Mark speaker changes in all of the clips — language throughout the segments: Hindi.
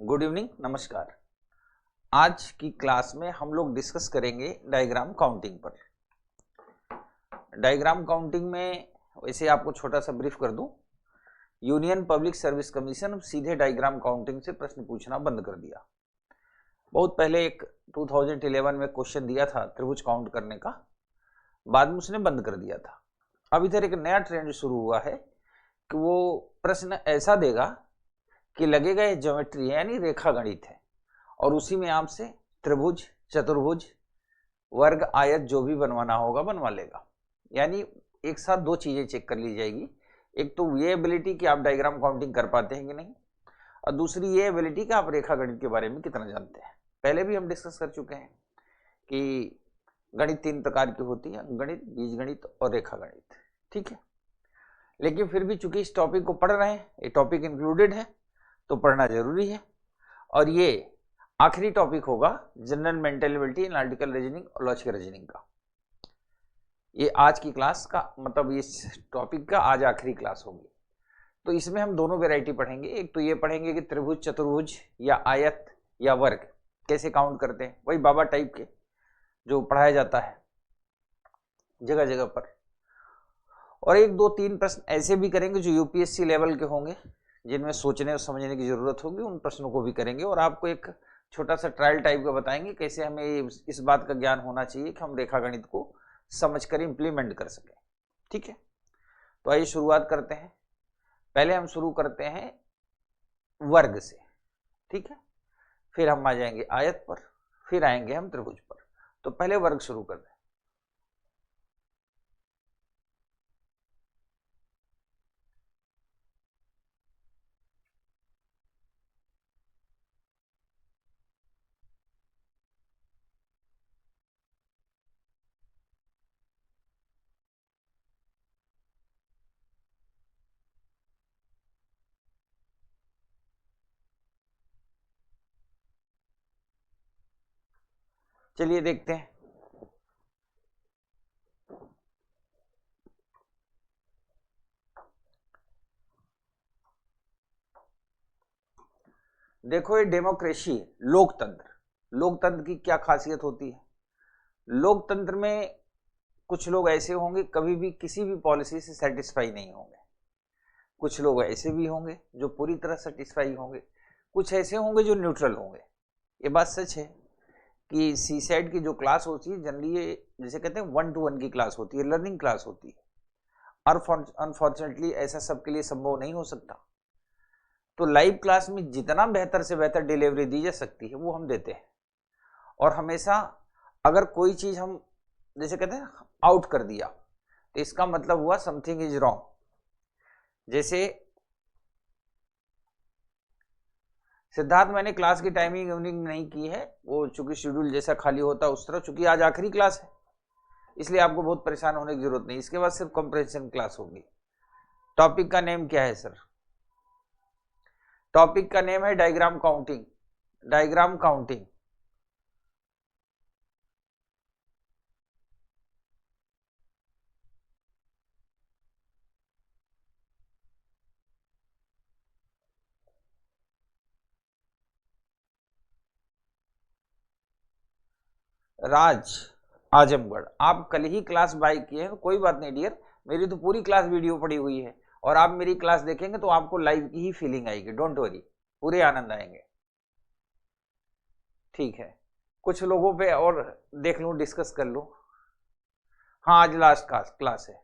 Speaker 1: गुड इवनिंग, नमस्कार। आज की क्लास में हम लोग डिस्कस करेंगे डायग्राम काउंटिंग पर। डायग्राम काउंटिंग में वैसे आपको छोटा सा ब्रीफ कर दूं, यूनियन पब्लिक सर्विस कमीशन सीधे डायग्राम काउंटिंग से प्रश्न पूछना बंद कर दिया। बहुत पहले एक 2011 में क्वेश्चन दिया था त्रिभुज काउंट करने का, बाद में उसने बंद कर दिया था। अब इधर एक नया ट्रेंड शुरू हुआ है कि वो प्रश्न ऐसा देगा कि लगेगा ये ज्योमेट्री है, यानी रेखा गणित है, और उसी में आपसे त्रिभुज, चतुर्भुज, वर्ग, आयत जो भी बनवाना होगा बनवा लेगा। यानी एक साथ दो चीजें चेक कर ली जाएगी, एक तो ये एबिलिटी कि आप डायग्राम काउंटिंग कर पाते हैं कि नहीं, और दूसरी ये एबिलिटी कि आप रेखा गणित के बारे में कितना जानते हैं। पहले भी हम डिस्कस कर चुके हैं कि गणित तीन प्रकार की होती है, गणित, बीजगणित और रेखा गणित। ठीक है, लेकिन फिर भी चूंकि इस टॉपिक को पढ़ रहे हैं, ये टॉपिक इंक्लूडेड है तो पढ़ना जरूरी है। और ये आखिरी टॉपिक होगा general mental ability, analytical reasoning और लॉजिकल रीजनिंग का। ये आज की क्लास का मतलब इस टॉपिक का आज आखिरी क्लास होगी। तो इसमें हम दोनों वैरायटी पढ़ेंगे। एक तो ये पढ़ेंगे कि त्रिभुज, चतुर्भुज या आयत या वर्ग कैसे काउंट करते हैं, वही बाबा टाइप के जो पढ़ाया जाता है जगह जगह पर। और एक दो तीन प्रश्न ऐसे भी करेंगे जो यूपीएससी लेवल के होंगे, जिनमें सोचने और समझने की जरूरत होगी, उन प्रश्नों को भी करेंगे। और आपको एक छोटा सा ट्रायल टाइप का बताएंगे कैसे हमें इस बात का ज्ञान होना चाहिए कि हम रेखा गणित को समझकर इंप्लीमेंट कर सकें। ठीक है, तो आइए शुरुआत करते हैं। पहले हम शुरू करते हैं वर्ग से। ठीक है, फिर हम आ जाएंगे आयत पर, फिर आएंगे हम त्रिभुज पर। तो पहले वर्ग शुरू करते हैं। चलिए देखते हैं। देखो, ये डेमोक्रेसी है, लोकतंत्र। लोकतंत्र की क्या खासियत होती है? लोकतंत्र में कुछ लोग ऐसे होंगे कभी भी किसी भी पॉलिसी से सेटिस्फाई नहीं होंगे, कुछ लोग ऐसे भी होंगे जो पूरी तरह सेटिस्फाई होंगे, कुछ ऐसे होंगे जो न्यूट्रल होंगे। ये बात सच है कि सी सेट की जो क्लास होती है जनरली ये जैसे कहते हैं 1 to 1 की क्लास होती है, लर्निंग क्लास होती है। अनफॉर्चुनेटली ऐसा सबके लिए संभव नहीं हो सकता। तो लाइव क्लास में जितना बेहतर से बेहतर डिलीवरी दी जा सकती है वो हम देते हैं। और हमेशा अगर कोई चीज हम जैसे कहते हैं आउट कर दिया तो इसका मतलब हुआ समथिंग इज रॉन्ग। जैसे सिद्धार्थ, मैंने क्लास की टाइमिंग नहीं की है, वो चूंकि शेड्यूल जैसा खाली होता है उस तरह, चूंकि आज आखिरी क्लास है इसलिए आपको बहुत परेशान होने की जरूरत नहीं। इसके बाद सिर्फ कंप्रेंशन क्लास होगी। टॉपिक का नेम क्या है सर? टॉपिक का नेम है diagram counting. Diagram counting. Raj, Azamgarh, आप कल ही क्लास बाय किए हैं, कोई बात नहीं डियर, मेरी तो पूरी क्लास वीडियो पड़ी हुई है और आप मेरी क्लास देखेंगे तो आपको लाइव की ही फीलिंग आएगी। डोंट वरी, पूरे आनंद आएंगे। ठीक है, कुछ लोगों पे और देख लूं, डिस्कस कर लूं। हाँ, आज लास्ट क्लास है,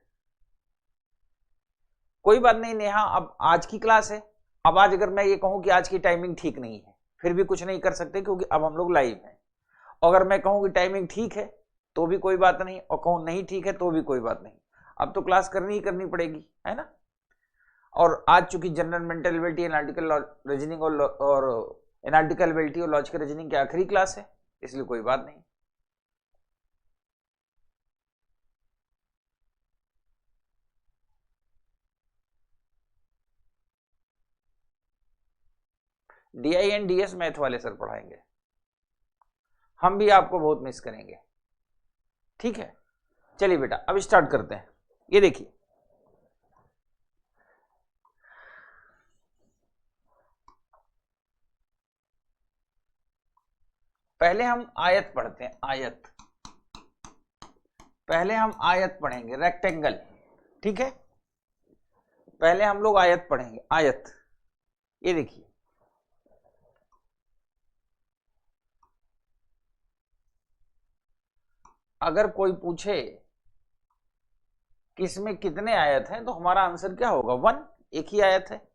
Speaker 1: कोई बात नहीं नेहा, अब आज की क्लास है। अब आज अगर मैं ये कहूं कि आज की टाइमिंग ठीक नहीं है फिर भी कुछ नहीं कर सकते क्योंकि अब हम लोग लाइव हैं। अगर मैं कहूं कि टाइमिंग ठीक है तो भी कोई बात नहीं, और कहूं नहीं ठीक है तो भी कोई बात नहीं। अब तो क्लास करनी ही करनी पड़ेगी, है ना। और आज चूंकि general mental ability, analytical reasoning और एनालिटिकल एबिलिटी और लॉजिकल रीजनिंग की आखिरी क्लास है, इसलिए कोई बात नहीं। डीआई एंड डीएस मैथ वाले सर पढ़ाएंगे, हम भी आपको बहुत मिस करेंगे। ठीक है, चलिए बेटा अब स्टार्ट करते हैं। ये देखिए, पहले हम आयत पढ़ते हैं, आयत। पहले हम आयत पढ़ेंगे, रेक्टेंगल, ठीक है। पहले हम लोग आयत पढ़ेंगे, आयत। ये देखिए, अगर कोई पूछे कि इसमें कितने आयत हैं, तो हमारा आंसर क्या होगा? 1, एक ही आयत है।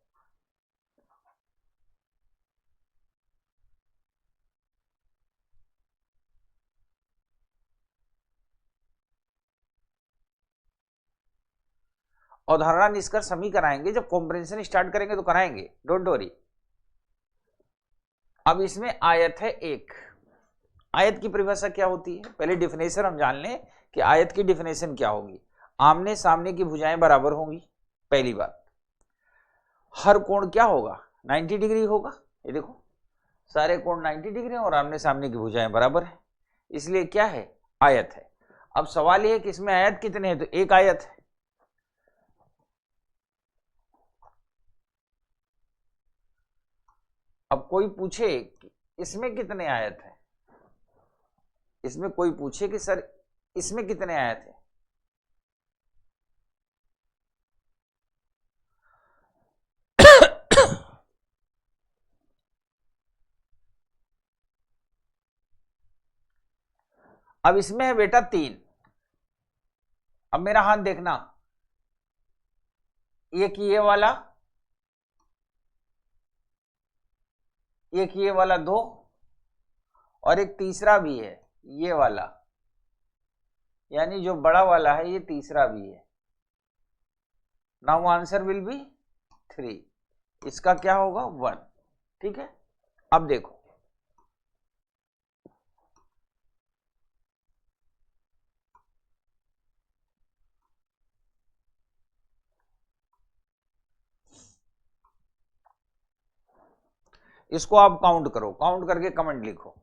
Speaker 1: अवधारणा निष्कर्ष हम ही कराएंगे, जब कॉम्प्रिहेंशन स्टार्ट करेंगे तो कराएंगे, डोंट वरी। अब इसमें आयत है एक। आयत की परिभाषा क्या होती है? पहले डिफिनेशन हम जान लें कि आयत की डिफिनेशन क्या होगी। आमने सामने की भुजाएं बराबर होंगी, पहली बात। हर कोण क्या होगा? 90 डिग्री होगा। ये देखो, सारे कोण 90 डिग्री और आमने सामने की भुजाएं बराबर है, इसलिए क्या है? आयत है। अब सवाल यह है कि इसमें आयत कितने हैं, तो एक आयत है। अब कोई पूछे कि इसमें कितने आयत हैं, इसमें कोई पूछे कि सर इसमें कितने आयत हैं, अब इसमें है बेटा 3। अब मेरा हाथ देखना, एक ये वाला, एक ये वाला 2, और एक तीसरा भी है ये वाला, यानी जो बड़ा वाला है ये तीसरा भी है। Now answer will be 3। इसका क्या होगा? 1, ठीक है। अब देखो, इसको आप काउंट करो, काउंट करके कमेंट लिखो।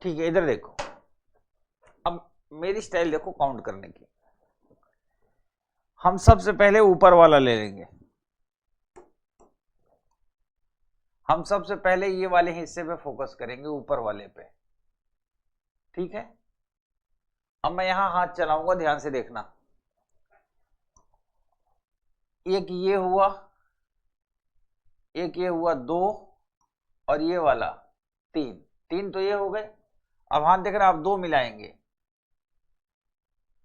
Speaker 1: ठीक है, इधर देखो। अब मेरी स्टाइल देखो काउंट करने की। हम सबसे पहले ऊपर वाला ले लेंगे। हम सबसे पहले ये वाले हिस्से पे फोकस करेंगे, ऊपर वाले पे, ठीक है। अब मैं यहां हाथ चलाऊंगा, ध्यान से देखना। एक ये हुआ, एक ये हुआ 2, और ये वाला 3। 3 तो ये हो गए। अब हाथ देख रहे, आप 2 मिलाएंगे,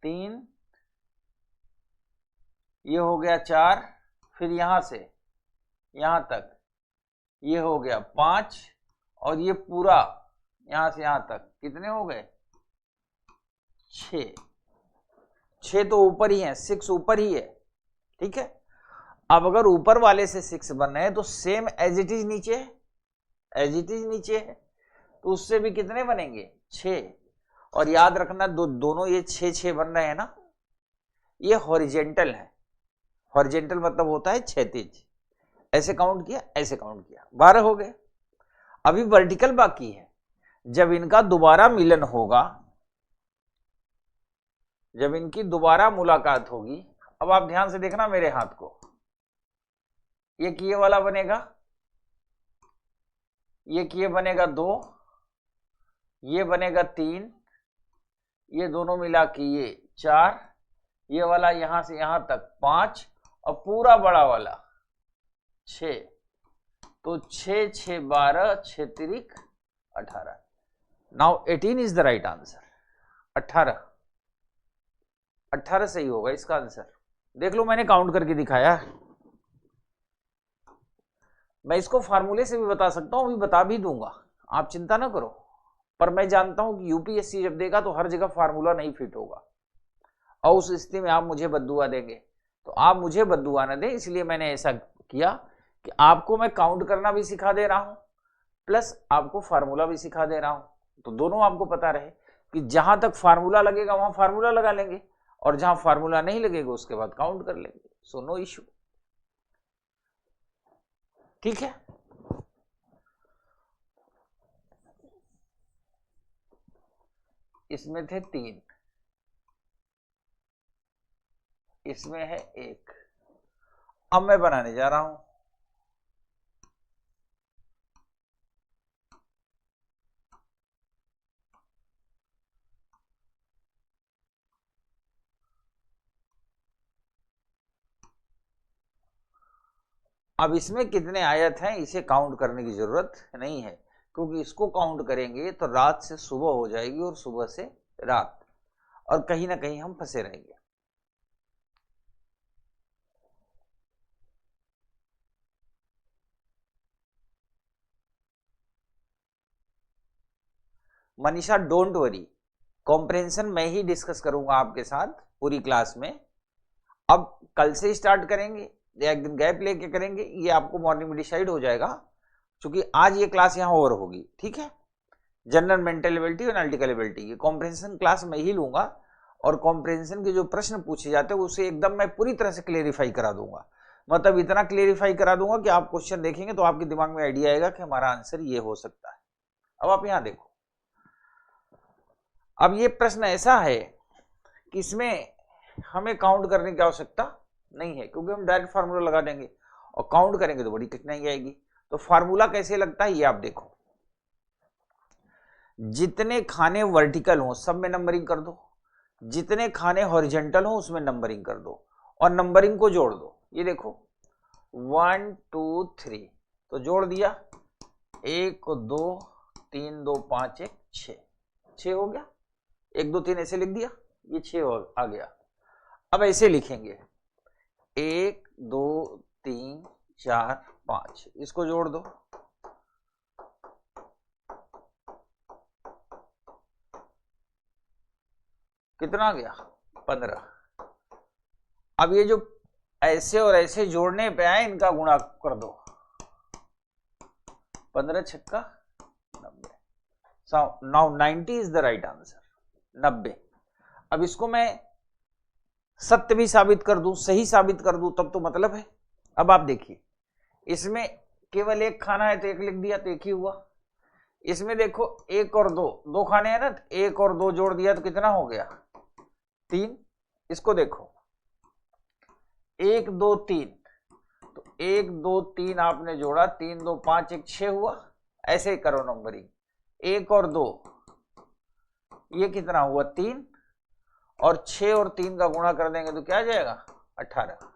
Speaker 1: 3, ये हो गया 4, फिर यहां से यहां तक ये हो गया 5, और ये पूरा यहां से यहां तक कितने हो गए? 6। 6 तो ऊपर ही है, 6 ऊपर ही है, ठीक है। अब अगर ऊपर वाले से 6 बन रहे हैं तो सेम एज इट इज नीचे है, एज इट इज नीचे है, तो उससे भी कितने बनेंगे? 6। और याद रखना दोनों ये 6 बन रहे हैं ना, ये हॉरिजेंटल है। हॉरिजेंटल मतलब होता है क्षैतिज। ऐसे काउंट किया, ऐसे काउंट किया, 12 हो गए। अभी वर्टिकल बाकी है। जब इनका दोबारा मिलन होगा, जब इनकी दोबारा मुलाकात होगी, अब आप ध्यान से देखना मेरे हाथ को, ये वाला बनेगा, ये बनेगा 2, ये बनेगा 3, ये दोनों मिला के ये 4, ये वाला यहां से यहां तक 5 और पूरा बड़ा वाला 6, तो 6 6 12 6 तिरिक 18। Now 18 is the right answer. 18 सही होगा इसका आंसर। देख लो मैंने काउंट करके दिखाया। मैं इसको फार्मूले से भी बता सकता हूं, अभी बता भी दूंगा, आप चिंता ना करो। पर मैं जानता हूं कि यूपीएससी जब देगा तो हर जगह फार्मूला नहीं फिट होगा, और उस स्थिति में आप मुझे बद्दुआ देंगे। तो आप मुझे बद्दुआ न दें, इसलिए मैंने ऐसा किया कि आपको मैं काउंट करना भी सिखा दे रहा हूं, प्लस आपको फार्मूला भी सिखा दे रहा हूं। तो दोनों आपको पता रहे कि जहां तक फार्मूला लगेगा वहां फार्मूला लगा लेंगे, और जहां फार्मूला नहीं लगेगा उसके बाद काउंट कर लेंगे। सो नो इश्यू, ठीक है। इसमें थे 3, इसमें है 1। अब मैं बनाने जा रहा हूं। अब इसमें कितने आयत हैं इसे काउंट करने की जरूरत नहीं है, क्योंकि इसको काउंट करेंगे तो रात से सुबह हो जाएगी और सुबह से रात, और कहीं ना कहीं हम फंसे रहेंगे। मनीषा डोंट वरी, कॉम्प्रिहेंशन मैं ही डिस्कस करूंगा आपके साथ पूरी क्लास में। अब कल से स्टार्ट करेंगे या एक दिन गैप लेके करेंगे, ये आपको मॉर्निंग में डिसाइड हो जाएगा, क्योंकि आज ये क्लास यहाँ ओवर होगी, ठीक है। जनरल मेंटल एबिलिटी और एनालिटिकल एबिलिटी की कॉम्प्रिहेंशन क्लास मैं ही लूंगा, और कॉम्प्रिहेंशन के जो प्रश्न पूछे जाते हैं उसे एकदम मैं पूरी तरह से क्लेरिफाई करा दूंगा। मतलब इतना क्लेरिफाई करा दूंगा कि आप क्वेश्चन देखेंगे तो आपके दिमाग में आइडिया आएगा कि हमारा आंसर ये हो सकता है। अब आप यहाँ देखो, अब ये प्रश्न ऐसा है कि इसमें हमें काउंट करने की आवश्यकता नहीं है, क्योंकि हम डायरेक्ट फार्मूला लगा देंगे, और काउंट करेंगे तो बड़ी कठिनाई आएगी। तो फार्मूला कैसे लगता है ये आप देखो। जितने खाने वर्टिकल हो सब में नंबरिंग कर दो, जितने खाने हॉरिजॉन्टल हो उसमें नंबरिंग कर दो, और नंबरिंग को जोड़ दो। ये देखो 1 2 3, तो जोड़ दिया, 1 2 3 2 5 1 6, 6 हो गया। 1 2 3 ऐसे लिख दिया, ये 6 आ गया। अब ऐसे लिखेंगे 1 2 3 4 5, इसको जोड़ दो, कितना आ गया 15। अब ये जो ऐसे और ऐसे जोड़ने पे आए इनका गुणा कर दो, 15 छक्का 90। Now 90 is the right answer, 90। अब इसको मैं सत्य भी साबित कर दूं, सही साबित कर दूं, तब तो मतलब है। अब आप देखिए, इसमें केवल एक खाना है तो 1 लिख दिया तो 1 ही हुआ। इसमें देखो 1 और 2, 2 खाने हैं ना, 1 और 2 जोड़ दिया तो कितना हो गया 3। इसको देखो 1 2 3, तो 1 2 3 आपने जोड़ा, 3 2 5 1 6 हुआ। ऐसे ही करो नंबरिंग, 1 और 2, ये कितना हुआ 3, और 6 और 3 का गुणा कर देंगे तो क्या आ जाएगा 18।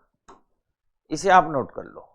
Speaker 1: इसे आप नोट कर लो।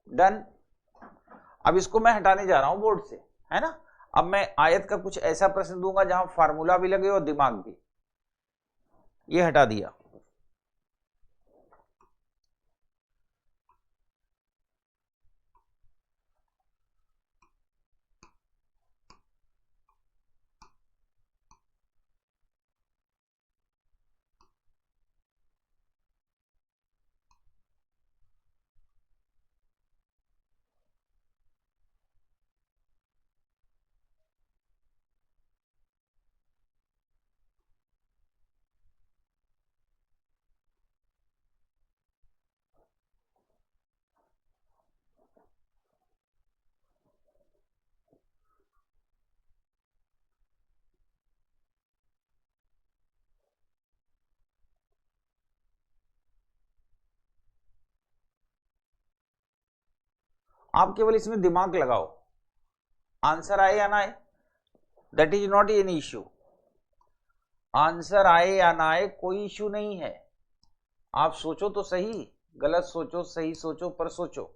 Speaker 1: डन। अब इसको मैं हटाने जा रहा हूं बोर्ड से, है ना। अब मैं आयत का कुछ ऐसा प्रश्न दूंगा जहां फार्मूला भी लगे और दिमाग भी। ये हटा दिया। आप केवल इसमें दिमाग लगाओ, आंसर आए या ना आए, that is not an issue. Answer आए या ना आए कोई इश्यू नहीं है, आप सोचो तो सही, गलत सोचो सही सोचो पर सोचो।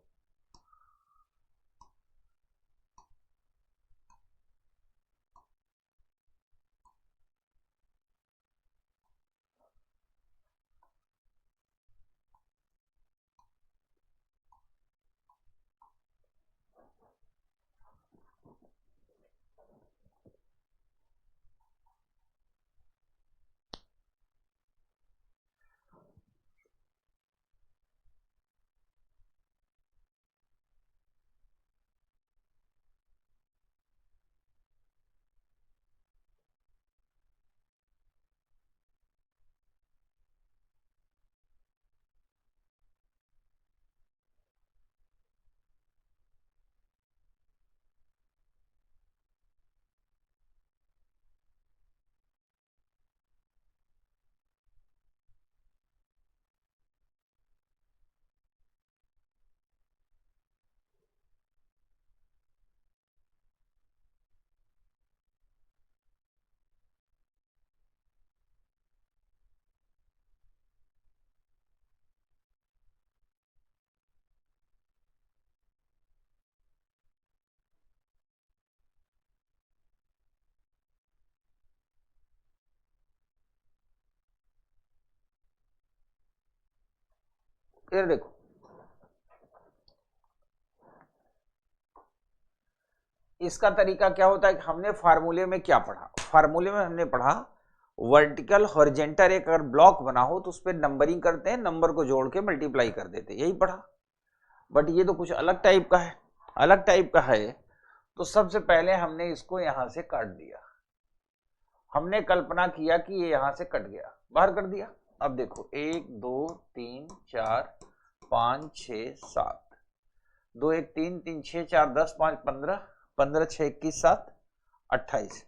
Speaker 1: फिर देखो, इसका तरीका क्या होता है कि हमने फार्मूले में क्या पढ़ा, फार्मूले में हमने पढ़ा वर्टिकल हॉरिजेंटल एक अगर ब्लॉक बना हो तो उस पर नंबरिंग करते हैं, नंबर को जोड़ के मल्टीप्लाई कर देते हैं, यही पढ़ा। बट ये तो कुछ अलग टाइप का है, अलग टाइप का है। तो सबसे पहले हमने इसको यहां से काट दिया, हमने कल्पना किया कि ये यहां से कट गया, बाहर कर दिया। अब देखो 1 2 3 4 5 6 7, 2 1 3 3 6 4 10 5 15, 15 6 21 7 28,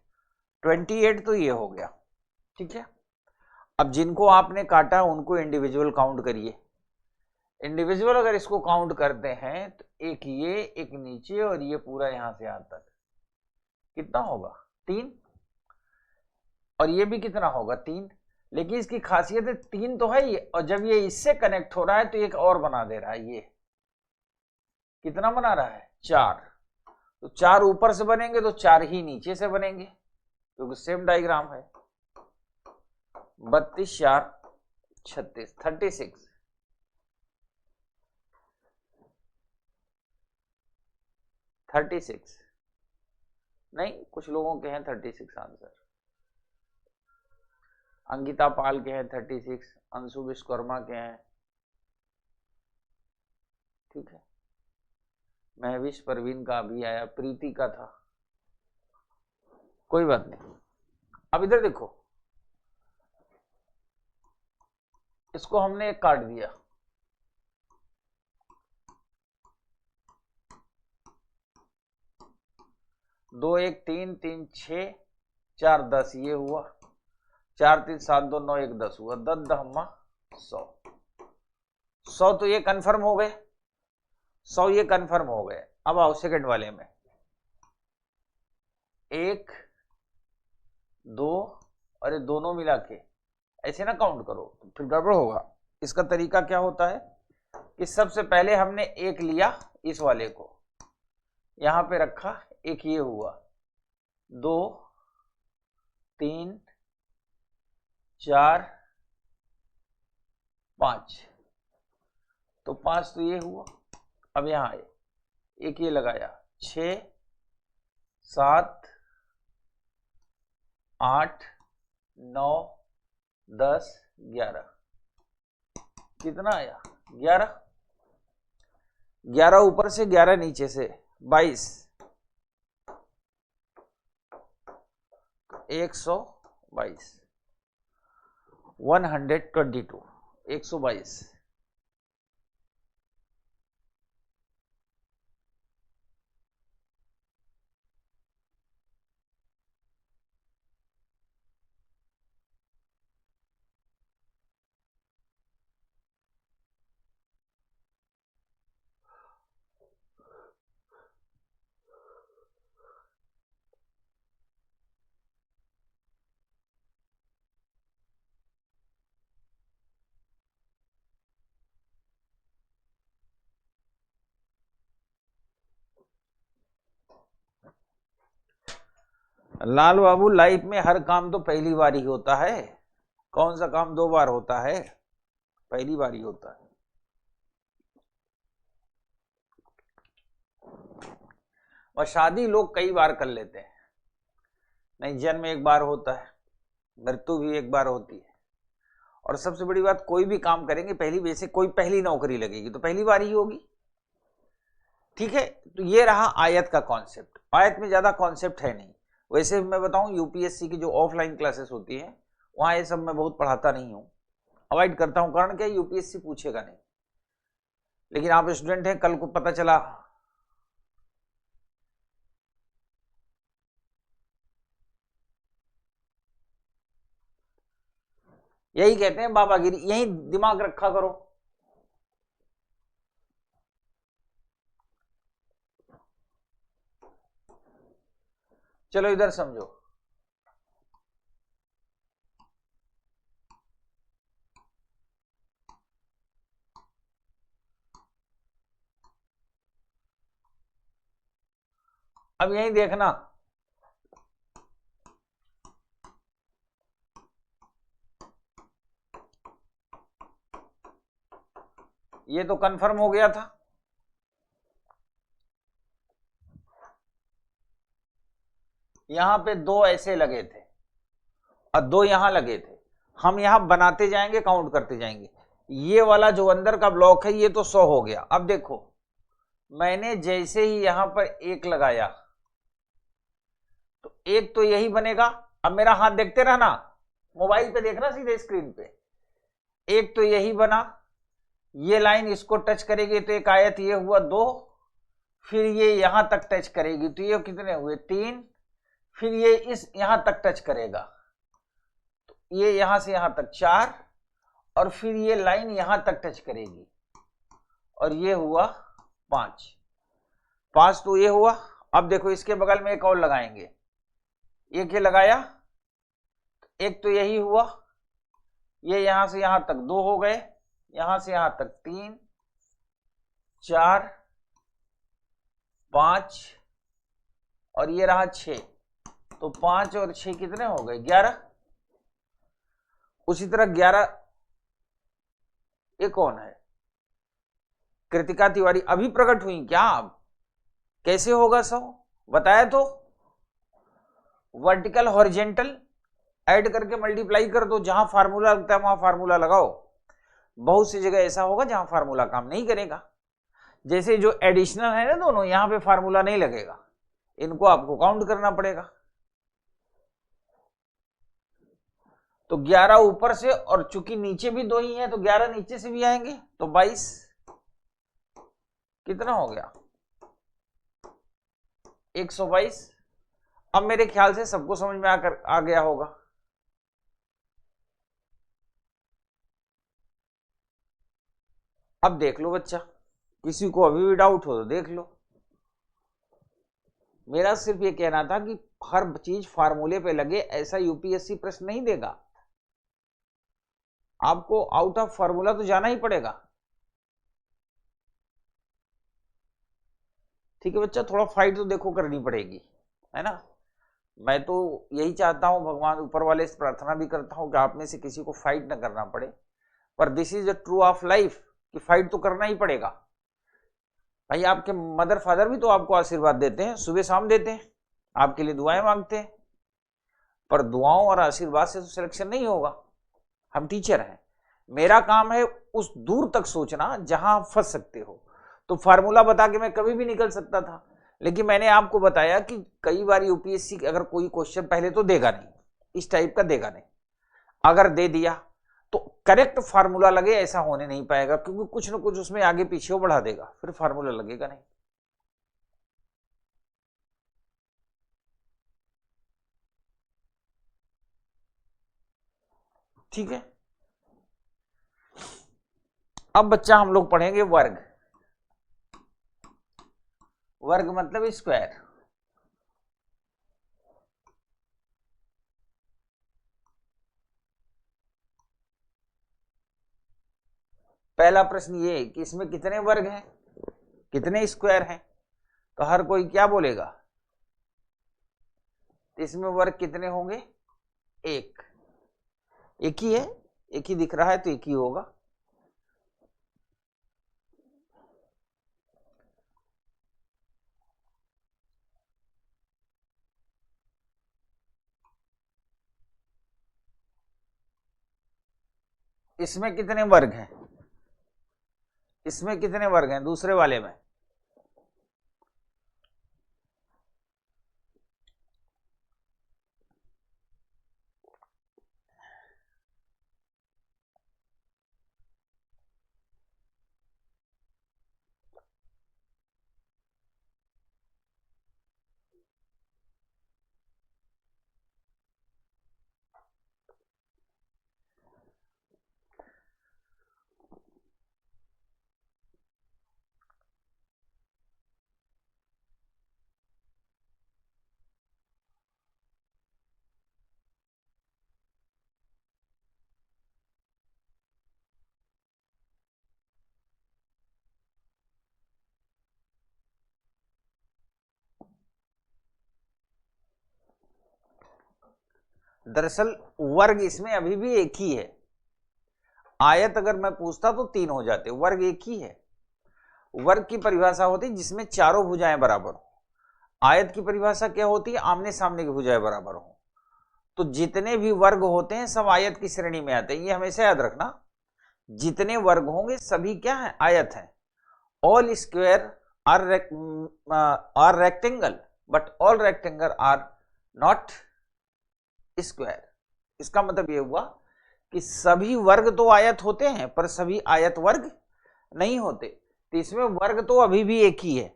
Speaker 1: 28 तो ये हो गया, ठीक है। अब जिनको आपने काटा उनको इंडिविजुअल काउंट करिए। इंडिविजुअल अगर इसको काउंट करते हैं तो एक ये, एक नीचे, और ये पूरा यहां से यहां तक कितना होगा 3, और ये भी कितना होगा 3। लेकिन इसकी खासियत है 3 तो है ही, और जब ये इससे कनेक्ट हो रहा है तो एक और बना दे रहा है, ये कितना बना रहा है 4। तो 4 ऊपर से बनेंगे तो 4 ही नीचे से बनेंगे, क्योंकि सेम डायग्राम है। 32 4 36, 36, 36 नहीं, कुछ लोगों के हैं 36 आंसर। अंकिता पाल के हैं 36, अंशु विश्वकर्मा के हैं, ठीक है। महविश परवीन का भी आया, प्रीति का था, कोई बात नहीं। अब इधर देखो, इसको हमने काट दिया, 2 1 3 3 6 4 10 ये हुआ, 4 3 7 2 9 1 10 हुआ, 10 10 100, 100 तो ये कंफर्म हो गए, 100 ये कंफर्म हो गए। अब आओ सेकंड वाले में, 1 2, अरे दोनों मिला के ऐसे ना काउंट करो तो फिर गड़बड़ होगा। इसका तरीका क्या होता है कि सबसे पहले हमने एक लिया, इस वाले को यहां पे रखा, एक ये हुआ, 2 3 4 5, तो 5 तो ये हुआ। अब यहां आए, एक ये लगाया, 6 7 8 9 10 11, कितना आया 11, 11 ऊपर से 11 नीचे से 22, 122, 122, 122। लाल बाबू, लाइफ में हर काम तो पहली बार ही होता है। कौन सा काम दो बार होता है? पहली बार ही होता है। और शादी लोग कई बार कर लेते हैं। नहीं, जन्म एक बार होता है, मृत्यु भी एक बार होती है। और सबसे बड़ी बात, कोई भी काम करेंगे पहली, वैसे कोई पहली नौकरी लगेगी तो पहली बार ही होगी। ठीक है, तो ये रहा आयत का कॉन्सेप्ट। आयत में ज्यादा कॉन्सेप्ट है नहीं। वैसे मैं बताऊं, यूपीएससी की जो ऑफलाइन क्लासेस होती है वहां ये सब मैं बहुत पढ़ाता नहीं हूं, अवॉइड करता हूं। कारण क्या, यूपीएससी पूछेगा नहीं। लेकिन आप स्टूडेंट हैं, कल को पता चला यही कहते हैं बाबागिरी, यही दिमाग रखा करो। चलो इधर समझो। अब यही देखना, ये तो कंफर्म हो गया था। यहां पे दो ऐसे लगे थे और दो यहां लगे थे। हम यहां बनाते जाएंगे, काउंट करते जाएंगे। ये वाला जो अंदर का ब्लॉक है ये तो 100 हो गया। अब देखो, मैंने जैसे ही यहां पर एक लगाया तो एक तो यही बनेगा। अब मेरा हाथ देखते रहना, मोबाइल पे देखना सीधे स्क्रीन पे। एक तो यही बना, ये लाइन इसको टच करेगी तो एक आयत ये हुआ 2, फिर ये यहां तक टच करेगी तो ये कितने हुए 3, फिर ये इस यहां तक टच करेगा तो ये यहां से यहां तक 4, और फिर ये लाइन यहां तक टच करेगी और ये हुआ 5। 5 तो ये हुआ। अब देखो इसके बगल में एक और लगाएंगे। एक ये लगाया, एक तो यही हुआ, ये यहां से यहां तक 2 हो गए, यहां से यहां तक 3, 4, 5 और ये रहा 6। तो 5 और 6 कितने हो गए 11। उसी तरह 11, ये कौन है? कृतिका तिवारी अभी प्रकट हुई क्या? आप कैसे होगा 100 बताया तो। वर्टिकल हॉरिजेंटल ऐड करके मल्टीप्लाई कर दो, जहां फार्मूला लगता है वहां फार्मूला लगाओ। बहुत सी जगह ऐसा होगा जहां फार्मूला काम नहीं करेगा। जैसे जो एडिशनल है ना दोनों, यहां पे फार्मूला नहीं लगेगा, इनको आपको काउंट करना पड़ेगा। तो 11 ऊपर से, और चूंकि नीचे भी 2 ही है तो 11 नीचे से भी आएंगे तो 22 कितना हो गया 122। अब मेरे ख्याल से सबको समझ में आ गया होगा। अब देख लो बच्चा, किसी को अभी भी डाउट हो तो देख लो। मेरा सिर्फ ये कहना था कि हर चीज फार्मूले पे लगे ऐसा यूपीएससी प्रश्न नहीं देगा। आपको आउट ऑफ फार्मूला तो जाना ही पड़ेगा। ठीक है बच्चा, थोड़ा फाइट तो देखो करनी पड़ेगी, है ना। मैं तो यही चाहता हूं, भगवान ऊपर वाले से प्रार्थना भी करता हूं कि आप में से किसी को फाइट ना करना पड़े। पर this is the true of life कि फाइट तो करना ही पड़ेगा। भाई आपके मदर फादर भी तो आपको आशीर्वाद देते हैं, सुबह शाम देते हैं, आपके लिए दुआएं मांगते हैं। पर दुआओं और आशीर्वाद से तो सिलेक्शन नहीं होगा। हम टीचर हैं, मेरा काम है उस दूर तक सोचना जहां आप फंस सकते हो। तो फार्मूला बता के मैं कभी भी निकल सकता था, लेकिन मैंने आपको बताया कि कई बार यूपीएससी अगर कोई क्वेश्चन पहले तो देगा नहीं, इस टाइप का देगा नहीं। अगर दे दिया तो करेक्ट फार्मूला लगे ऐसा होने नहीं पाएगा, क्योंकि कुछ ना कुछ उसमें आगे पीछे बढ़ा देगा, फिर फार्मूला लगेगा नहीं। ठीक है, अब बच्चा हम लोग पढ़ेंगे वर्ग। वर्ग मतलब स्क्वायर। पहला प्रश्न ये कि इसमें कितने वर्ग हैं, कितने स्क्वायर हैं। तो हर कोई क्या बोलेगा, इसमें वर्ग कितने होंगे? एक। एक ही है, एक ही दिख रहा है तो एक ही होगा। इसमें कितने वर्ग हैं? इसमें कितने वर्ग हैं दूसरे वाले में? दरअसल वर्ग इसमें अभी भी एक ही है। आयत अगर मैं पूछता तो तीन हो जाते, वर्ग एक ही है। वर्ग की परिभाषा होती है जिसमें चारों भुजाएं बराबर हो। आयत की परिभाषा क्या होती है? आमने सामने की भुजाएं बराबर हो। तो जितने भी वर्ग होते हैं सब आयत की श्रेणी में आते हैं, ये हमेशा याद रखना। जितने वर्ग होंगे सभी क्या है? आयत है। All square are rectangle but all rectangle are not square. इसका मतलब यह हुआ कि सभी वर्ग तो आयत होते हैं पर सभी आयत वर्ग नहीं होते। तो इसमें वर्ग तो अभी भी एक ही है।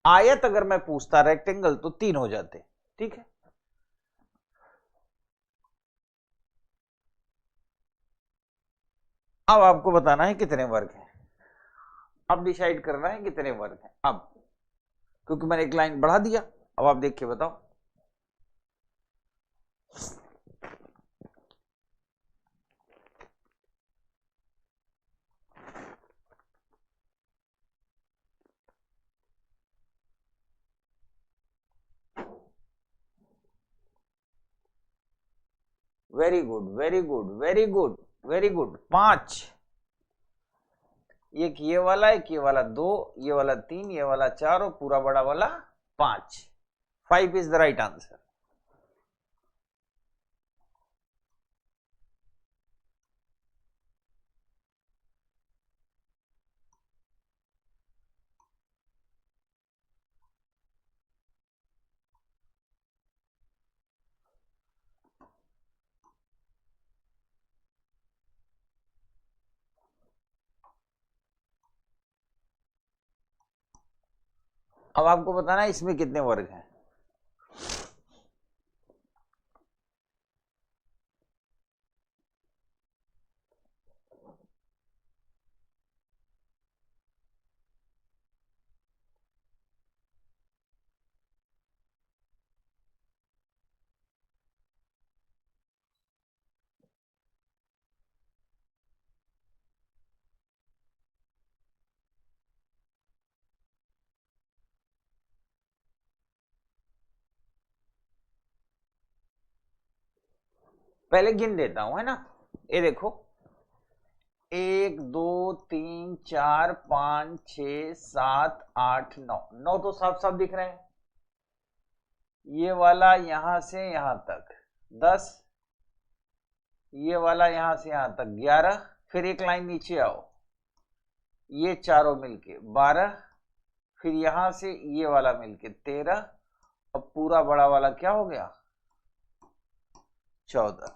Speaker 1: आयत अगर मैं पूछता रेक्टेंगल तो तीन हो जाते। ठीक है, अब आपको बताना है कितने वर्ग हैं। अब डिसाइड करना है कितने वर्ग हैं। अब क्योंकि मैंने एक लाइन बढ़ा दिया, अब आप देख के बताओ। Very good, very good, very good, very good. पांच। एक ये वाला, एक ये वाला दो, ये वाला तीन, ये वाला चार और पूरा बड़ा वाला पांच। 5 इज द राइट आंसर। अब आपको बताना है इसमें कितने वर्ग हैं। पहले गिन देता हूं, है ना। ये देखो, एक दो तीन चार पांच छ सात आठ नौ। नौ तो साफ साफ दिख रहे हैं। ये वाला यहां से यहां तक 10, ये वाला यहां से यहां तक 11। फिर एक लाइन नीचे आओ, ये चारों मिलके 12। फिर यहां से ये वाला मिलके 13। अब पूरा बड़ा वाला क्या हो गया? 14।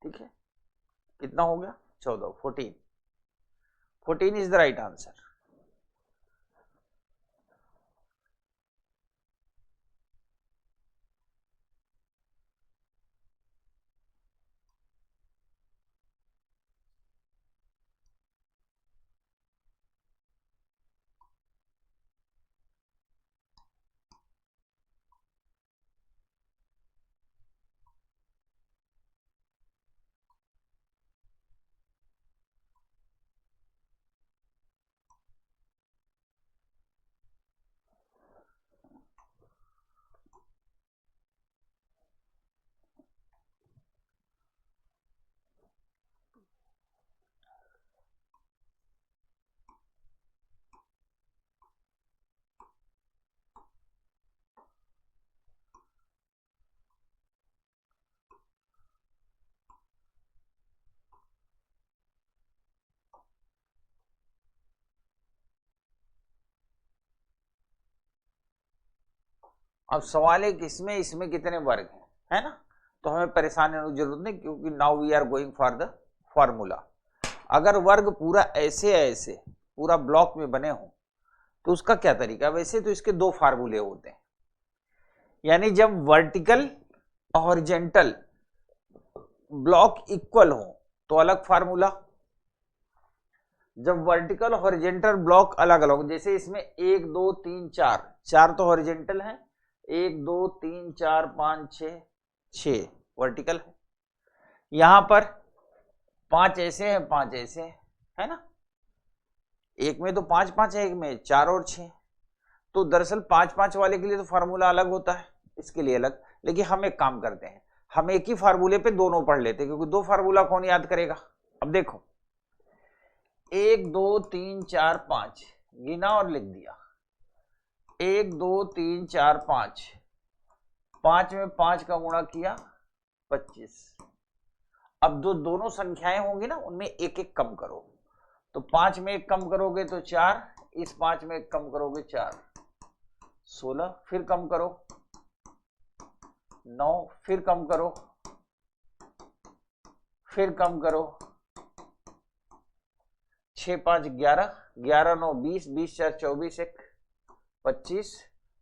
Speaker 1: ठीक है, कितना हो गया? 14, 14। 14 इज द राइट आंसर। अब सवाल है कि इसमें कितने वर्ग हैं, है ना, तो हमें परेशान होने की जरूरत नहीं, क्योंकि now we are going for the formula. अगर वर्ग पूरा ऐसे पूरा ब्लॉक में बने हो तो उसका क्या तरीका, वैसे तो इसके दो फार्मूले होते हैं, यानी जब वर्टिकल हॉरिजॉन्टल ब्लॉक इक्वल हो तो अलग फार्मूला, जब वर्टिकल हॉरिजॉन्टल ब्लॉक अलग अलग हो, जैसे इसमें 1 2 3 4, 4 तो हॉरिजॉन्टल है, 1 2 3 4 5 6 वर्टिकल है, यहां पर 5 ऐसे हैं 5 ऐसे हैं, है ना, एक में तो 5 5 है, एक में 4 और 6, तो दरअसल 5 5 वाले के लिए तो फार्मूला अलग होता है, इसके लिए अलग। लेकिन हम एक काम करते हैं, हम एक ही फार्मूले पे दोनों पढ़ लेते हैं, क्योंकि दो फार्मूला कौन याद करेगा। अब देखो 1 2 3 4 5 गिना और लिख दिया, 1 2 3 4 5, 5 में 5 का गुणा किया 25। अब जो दोनों संख्याएं होंगी ना उनमें एक एक कम करो, तो 5 में एक कम करोगे तो 4, इस 5 में एक कम करोगे 4 16, फिर कम करो 9, फिर कम करो, फिर कम करो 6 5 11, 11 9 20, 20 4 24, 1 25,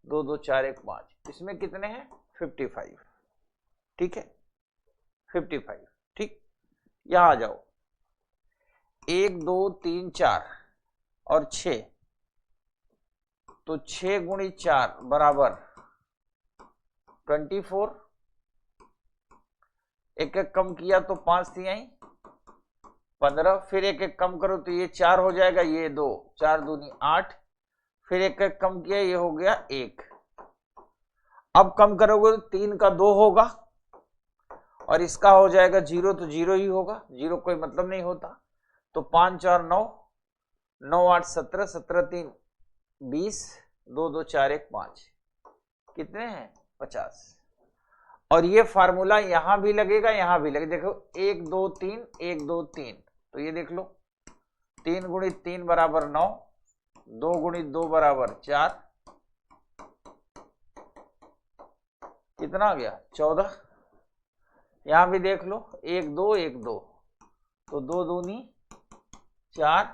Speaker 1: 2 2 4 1 5, इसमें कितने हैं 55, ठीक है 55, ठीक। यहां आ जाओ 1 2 3 4 और 6, तो 6 गुणी 4 बराबर 24, एक एक कम किया तो 5 थी 15, फिर एक एक कम करो तो ये 4 हो जाएगा, ये 2, 4 दूनी 8, फिर एक एक कम किया ये हो गया 1। अब कम करोगे तो 3 का 2 होगा और इसका हो जाएगा 0, तो 0 ही होगा, 0 कोई मतलब नहीं होता, तो 5 4 9, 9 8 17, 17 3 20, 2 2 4 1 5, कितने हैं 50। और ये फार्मूला यहां भी लगेगा यहां भी लगेगा, देखो 1 2 3 1 2 3, तो ये देख लो 3 गुणी 3 बराबर 9, 2 गुणी 2 बराबर 4, कितना आ गया 14। यहां भी देख लो 1 2 1 2, तो 2 दूनी 4,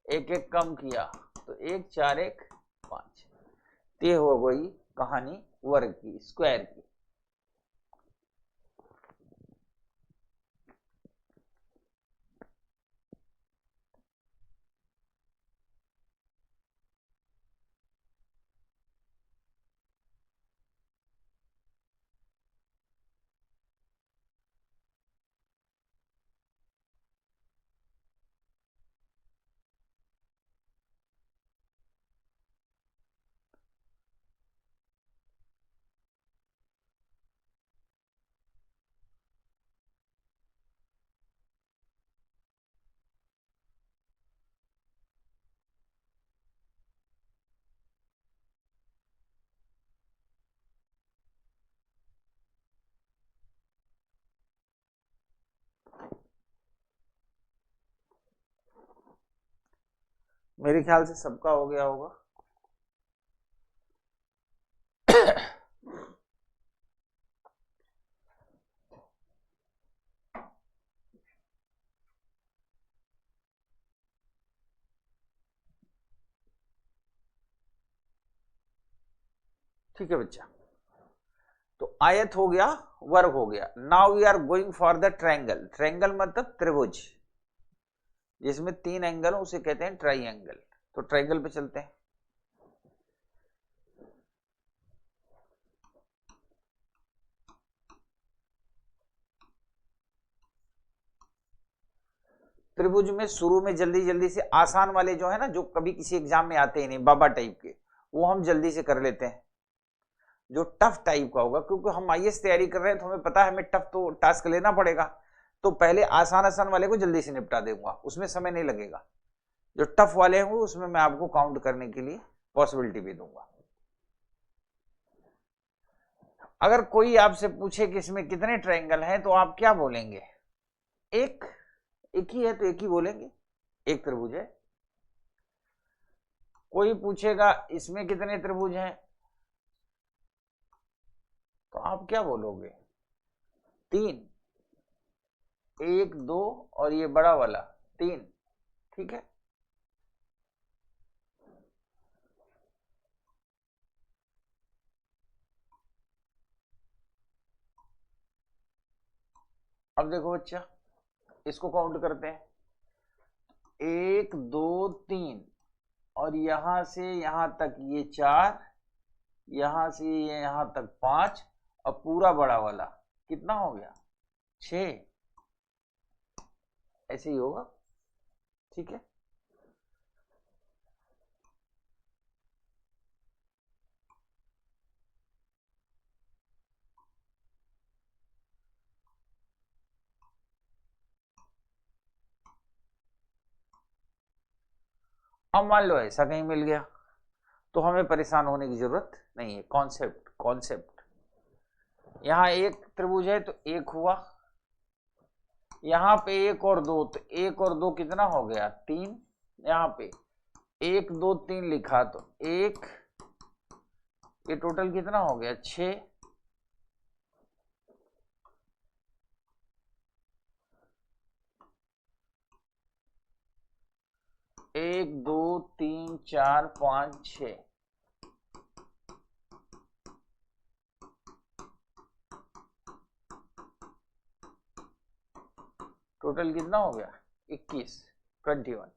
Speaker 1: एक एक कम किया तो 1 4 1 5, ये हो गई कहानी वर्ग की, स्क्वायर की। मेरे ख्याल से सबका हो गया होगा। ठीक है बच्चा, तो आयत हो गया, वर्ग हो गया। Now we are going for the triangle. Triangle मतलब त्रिभुज, जिसमें 3 एंगल उसे कहते हैं ट्राइंगल। तो ट्रायंगल पे चलते हैं। त्रिभुज में शुरू में जल्दी जल्दी से आसान वाले जो है ना, जो कभी किसी एग्जाम में आते ही नहीं, बाबा टाइप के, वो हम जल्दी से कर लेते हैं। जो टफ टाइप का होगा, क्योंकि हम आईएएस तैयारी कर रहे हैं तो हमें पता है हमें टफ तो टास्क लेना पड़ेगा, तो पहले आसान आसान वाले को जल्दी से निपटा दूंगा, उसमें समय नहीं लगेगा। जो टफ वाले होंगे उसमें मैं आपको काउंट करने के लिए पॉसिबिलिटी भी दूंगा। अगर कोई आपसे पूछे कि इसमें कितने ट्रायंगल हैं, तो आप क्या बोलेंगे? एक ही है तो एक ही बोलेंगे, एक त्रिभुज है। कोई पूछेगा इसमें कितने त्रिभुज हैं, आप क्या बोलोगे? 3, 1 2 और ये बड़ा वाला 3, ठीक है। अब देखो बच्चा, इसको काउंट करते हैं। 1 2 3 और यहां से यहां तक ये 4, यहां से ये यहां तक 5 और पूरा बड़ा वाला कितना हो गया? 6। ऐसे ही होगा, ठीक है। अब मान लो ऐसा कहीं मिल गया तो हमें परेशान होने की जरूरत नहीं है। कॉन्सेप्ट कॉन्सेप्ट, यहां एक त्रिभुज है तो 1 हुआ, यहां पे 1 और 2 तो 1 और 2 कितना हो गया? 3। यहां पे 1 2 3 लिखा तो 1, ये टोटल कितना हो गया? 6। 1 2 3 4 5 6। टोटल कितना हो गया? 21, 21।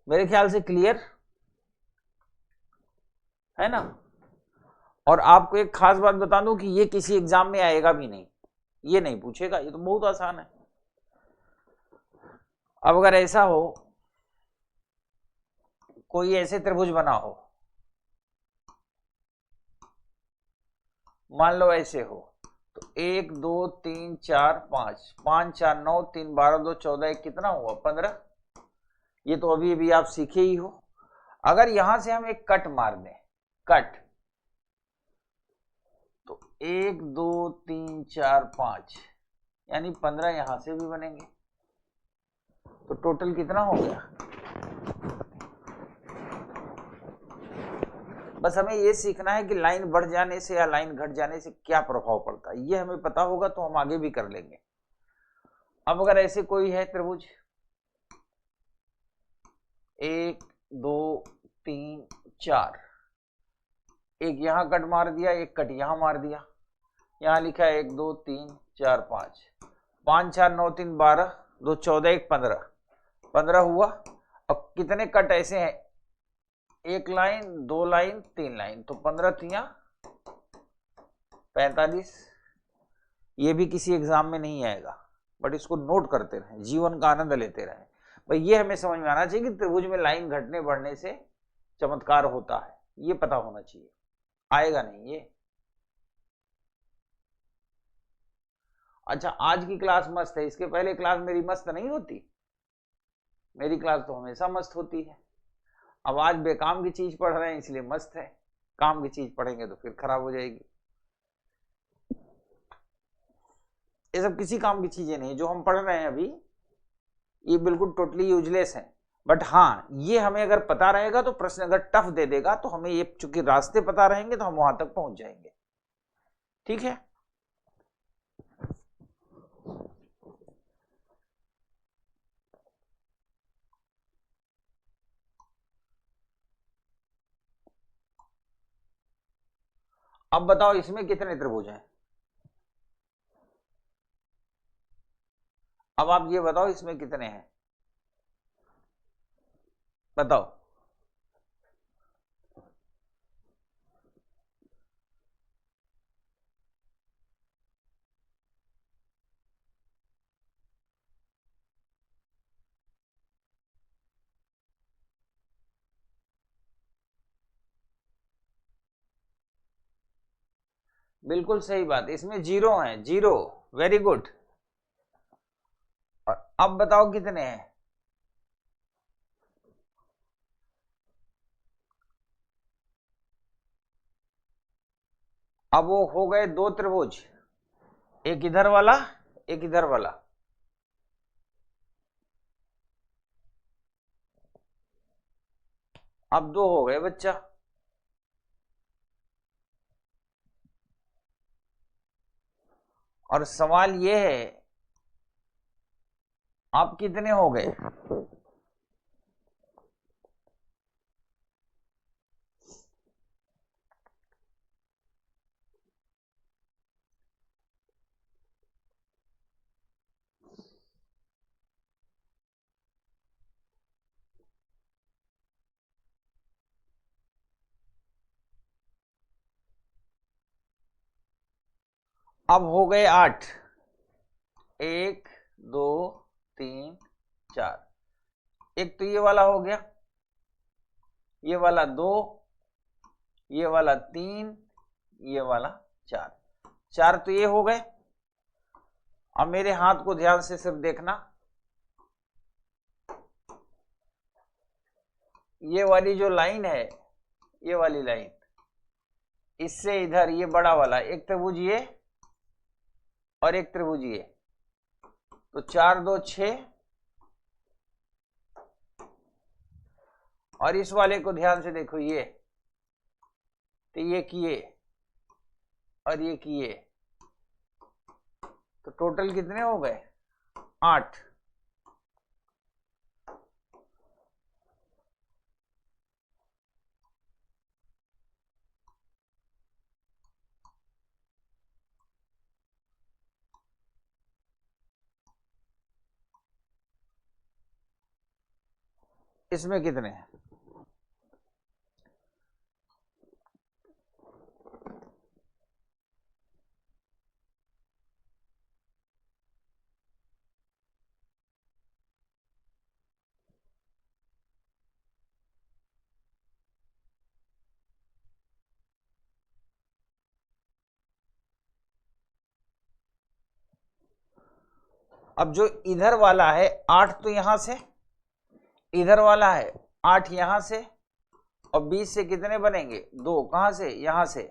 Speaker 1: मेरे ख्याल से क्लियर है ना। और आपको एक खास बात बता दूं कि ये किसी एग्जाम में आएगा भी नहीं, ये नहीं पूछेगा, ये तो बहुत आसान है। अब अगर ऐसा हो, कोई ऐसे त्रिभुज बना हो, मान लो ऐसे हो, तो 1 2 3 4 5, 5 4 9 3 12 2 14, कितना हुआ? 15। ये तो अभी अभी आप सीखे ही हो। अगर यहां से हम एक कट मार दें, कट, तो 1 2 3 4 5 यानी 15 यहां से भी बनेंगे, तो टोटल कितना हो गया? बस हमें ये सीखना है कि लाइन बढ़ जाने से या लाइन घट जाने से क्या प्रभाव पड़ता है, ये हमें पता होगा तो हम आगे भी कर लेंगे। अब अगर ऐसे कोई है त्रिभुज 1 2 3 4, एक यहां कट मार दिया, एक कट यहां मार दिया, यहां लिखा है 1 2 3 4 5, 5 4 9 3 12 2 14 1 15, 15 हुआ। अब कितने कट ऐसे हैं? 1 लाइन 2 लाइन 3 लाइन, तो 15 तिया 45। ये भी किसी एग्जाम में नहीं आएगा, बट इसको नोट करते रहें, जीवन का आनंद लेते रहें। भाई ये हमें समझ में आना चाहिए कि त्रिभुज में लाइन घटने बढ़ने से चमत्कार होता है, ये पता होना चाहिए। आएगा नहीं ये। अच्छा, आज की क्लास मस्त है, इसके पहले क्लास मेरी मस्त नहीं होती? मेरी क्लास तो हमेशा मस्त होती है। अब आज बेकाम की चीज पढ़ रहे हैं इसलिए मस्त है, काम की चीज पढ़ेंगे तो फिर खराब हो जाएगी। ये सब किसी काम की चीजें नहीं, जो हम पढ़ रहे हैं अभी ये बिल्कुल टोटली यूजलेस है। बट हाँ, ये हमें अगर पता रहेगा तो प्रश्न अगर टफ दे देगा तो हमें ये, चूंकि रास्ते पता रहेंगे तो हम वहां तक पहुंच जाएंगे, ठीक है। अब बताओ इसमें कितने त्रिभुज हैं? अब आप ये बताओ इसमें कितने हैं, बताओ। बिल्कुल सही बात, इसमें जीरो है, जीरो। Very good. और अब बताओ कितने हैं? अब वो हो गए दो त्रिभुज, एक इधर वाला, एक इधर वाला। अब दो हो गए बच्चा। और सवाल ये है, आप कितने हो गए? अब हो गए 8। 1 2 3 4। एक तो ये वाला हो गया, ये वाला 2, ये वाला 3, ये वाला 4। 4 तो ये हो गए। अब मेरे हाथ को ध्यान से सिर्फ देखना, ये वाली जो लाइन है, ये वाली लाइन, इससे इधर ये बड़ा वाला एक त्रिभुज ये, और एक त्रिभुज ये, तो 4 2 6। और इस वाले को ध्यान से देखो, ये तो ये किए और ये किए, तो टोटल कितने हो गए? 8। इसमें कितने हैं? अब जो इधर वाला है 8 तो यहां से, इधर वाला है 8 यहां से, और 20 से कितने बनेंगे? 2। कहां से? यहां से।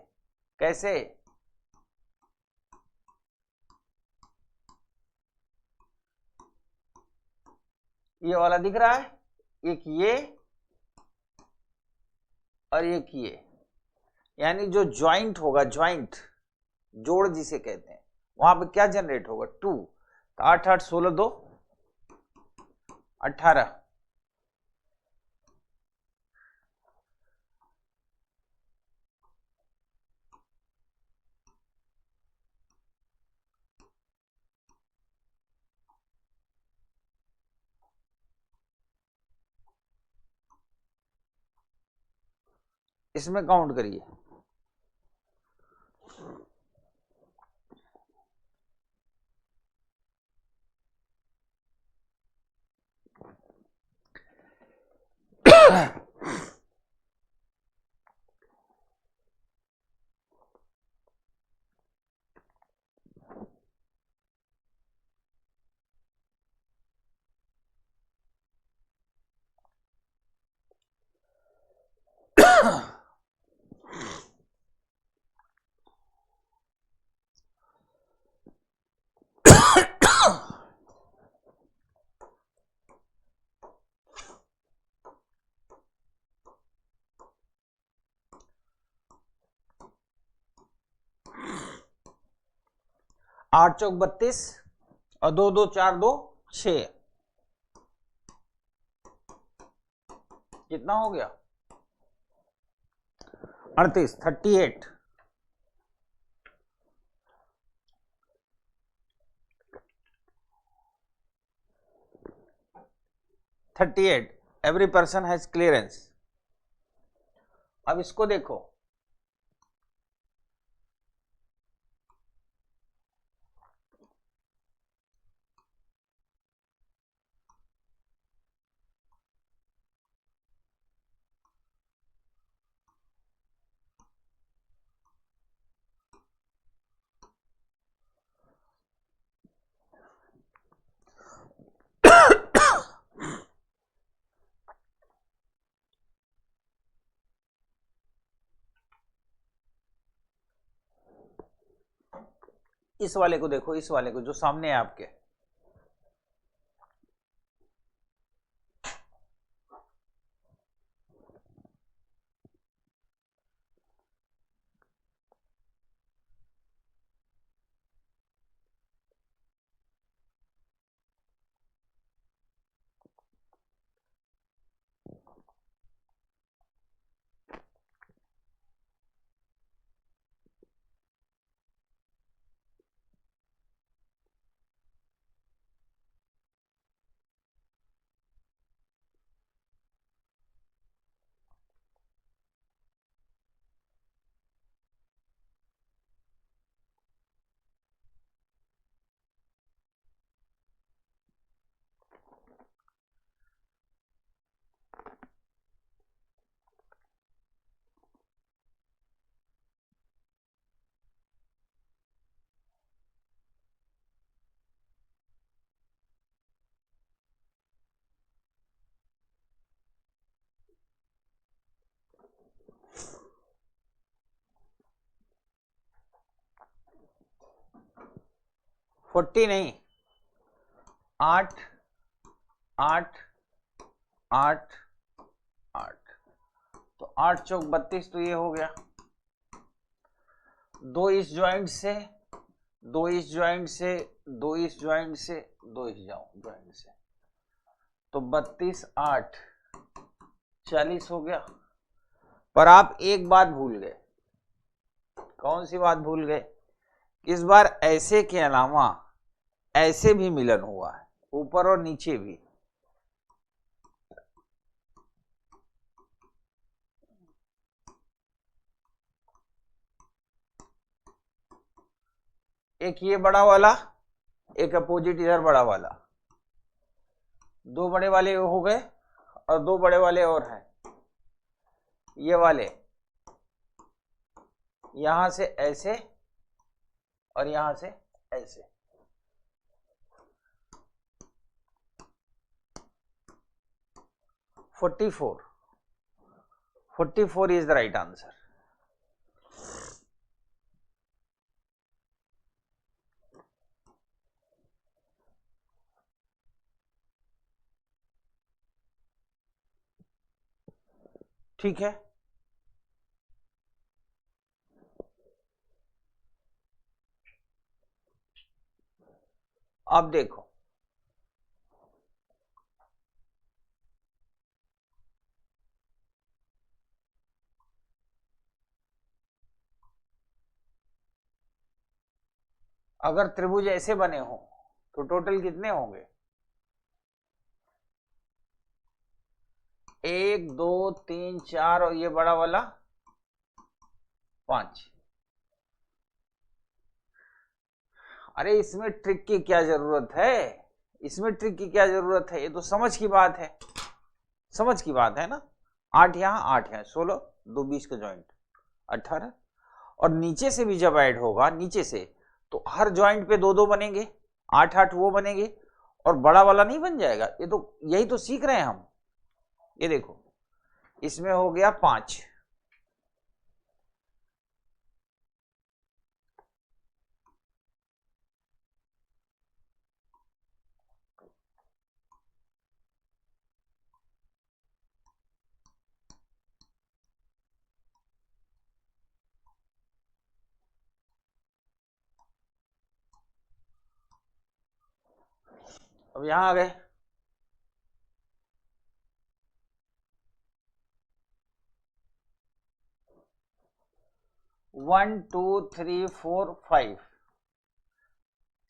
Speaker 1: कैसे? ये वाला दिख रहा है, एक ये और एक ये, यानी जो ज्वाइंट होगा, ज्वाइंट जोड़ जिसे कहते हैं, वहां पे क्या जनरेट होगा? 2। तो 8 8 16 2 18। इसमें काउंट करिए। आठ चौक 32 और 2 2 4 2 6। कितना हो गया? 38 38। Every person has clearance. अब इसको देखो, इस वाले को देखो, इस वाले को जो सामने है आपके, फोर्टी नहीं, 8 8 8 8, तो 8 चौक 32, तो ये हो गया। दो इस ज्वाइंट से, दो इस ज्वाइंट से, दो इस ज्वाइंट से, दो इस ज्वाइंट से, तो 32 8 40 हो गया। पर आप एक बात भूल गए। कौन सी बात भूल गए? इस बार ऐसे के अलावा ऐसे भी मिलन हुआ है, ऊपर और नीचे भी। एक ये बड़ा वाला, एक अपोजिट इधर बड़ा वाला, दो बड़े वाले हो गए और दो बड़े वाले और हैं। ये वाले यहां से ऐसे और यहां से ऐसे, forty four is the right answer. ठीक है, अब देखो, अगर त्रिभुज ऐसे बने हो तो टोटल कितने होंगे? 1 2 3 4 और ये बड़ा वाला 5। अरे इसमें ट्रिक की क्या जरूरत है? इसमें ट्रिक की क्या जरूरत है? ये तो समझ की बात है, समझ की बात है ना। 8 यहाँ 8 यहाँ 16, दो 20 का ज्वाइंट 18, और नीचे से भी जब ऐड होगा नीचे से, तो हर ज्वाइंट पे दो दो बनेंगे, 8 8 वो बनेंगे, और बड़ा वाला नहीं बन जाएगा? ये तो यही तो सीख रहे हैं हम। ये देखो, इसमें हो गया 5, अब यहां आ गए। One two three four five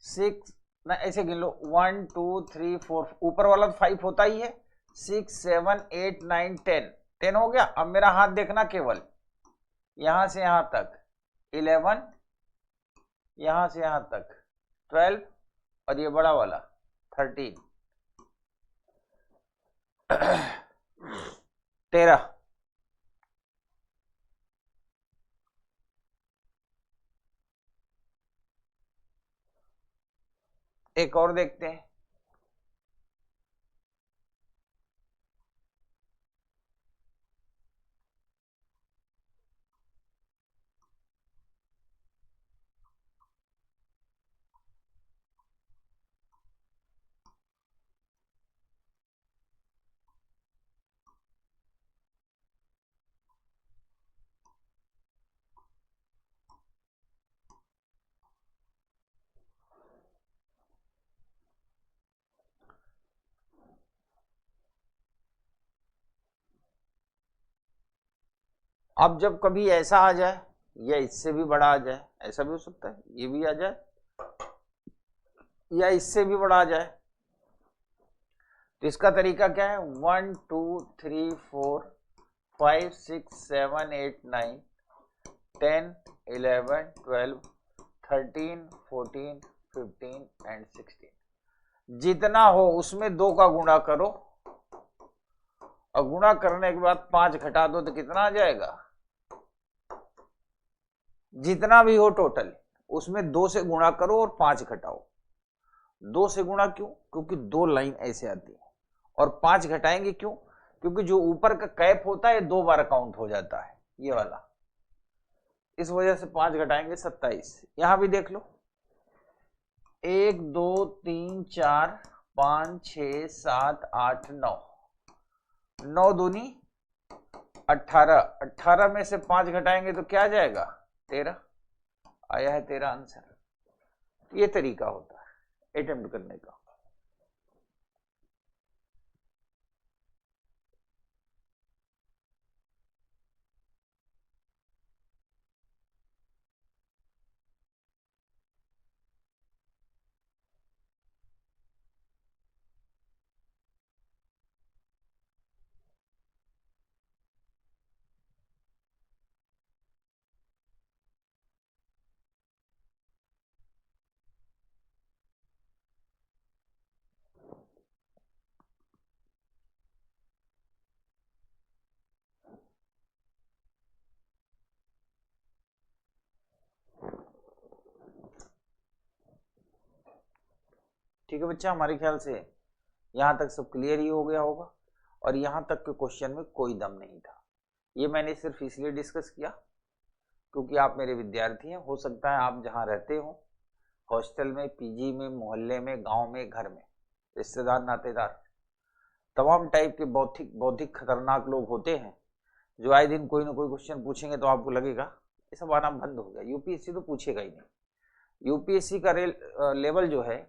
Speaker 1: six, ना ऐसे गिन लो, 1 2 3 4, ऊपर वाला तो 5 होता ही है, 6 7 8 9 10, 10 हो गया। अब मेरा हाथ देखना, केवल यहां से यहां तक 11, यहां से यहां तक 12, और ये बड़ा वाला 13 13। एक और देखते हैं, अब जब कभी ऐसा आ जाए या इससे भी बड़ा आ जाए, ऐसा भी हो सकता है, ये भी आ जाए या इससे भी बड़ा आ जाए, तो इसका तरीका क्या है, 1 2 3 4 5 6 7 8 9 10 11 12 13 14 15 एंड 16, जितना हो उसमें 2 का गुणा करो और गुणा करने के बाद 5 घटा दो तो कितना आ जाएगा, जितना भी हो टोटल उसमें 2 से गुणा करो और 5 घटाओ। 2 से गुणा क्यों, क्योंकि 2 लाइन ऐसे आती है, और 5 घटाएंगे क्यों, क्योंकि जो ऊपर का कैप होता है 2 बार काउंट हो जाता है ये वाला, इस वजह से 5 घटाएंगे 27। यहां भी देख लो 1 2 3 4 5 6 7 8 9, 9 दूनी 18, 18 में से 5 घटाएंगे तो क्या आ जाएगा 13, आया है 13 आंसर। ये तरीका होता है अटेम्प्ट करने का। ठीक है बच्चा, हमारे ख्याल से यहां तक सब क्लियर ही हो गया होगा, और यहां तक के क्वेश्चन में कोई दम नहीं था। ये मैंने सिर्फ इसलिए डिस्कस किया क्योंकि आप मेरे विद्यार्थी हैं, हो सकता है आप जहां रहते हो हॉस्टल में, पीजी में, मोहल्ले में, गांव में, घर में, रिश्तेदार नातेदार, तमाम टाइप के बौद्धिक बौद्धिक खतरनाक लोग होते हैं जो आए दिन कोई ना कोई क्वेश्चन पूछेंगे तो आपको लगेगा ये सब आना बंद हो गया, यूपीएससी तो पूछेगा ही नहीं। यूपीएससी का लेवल जो है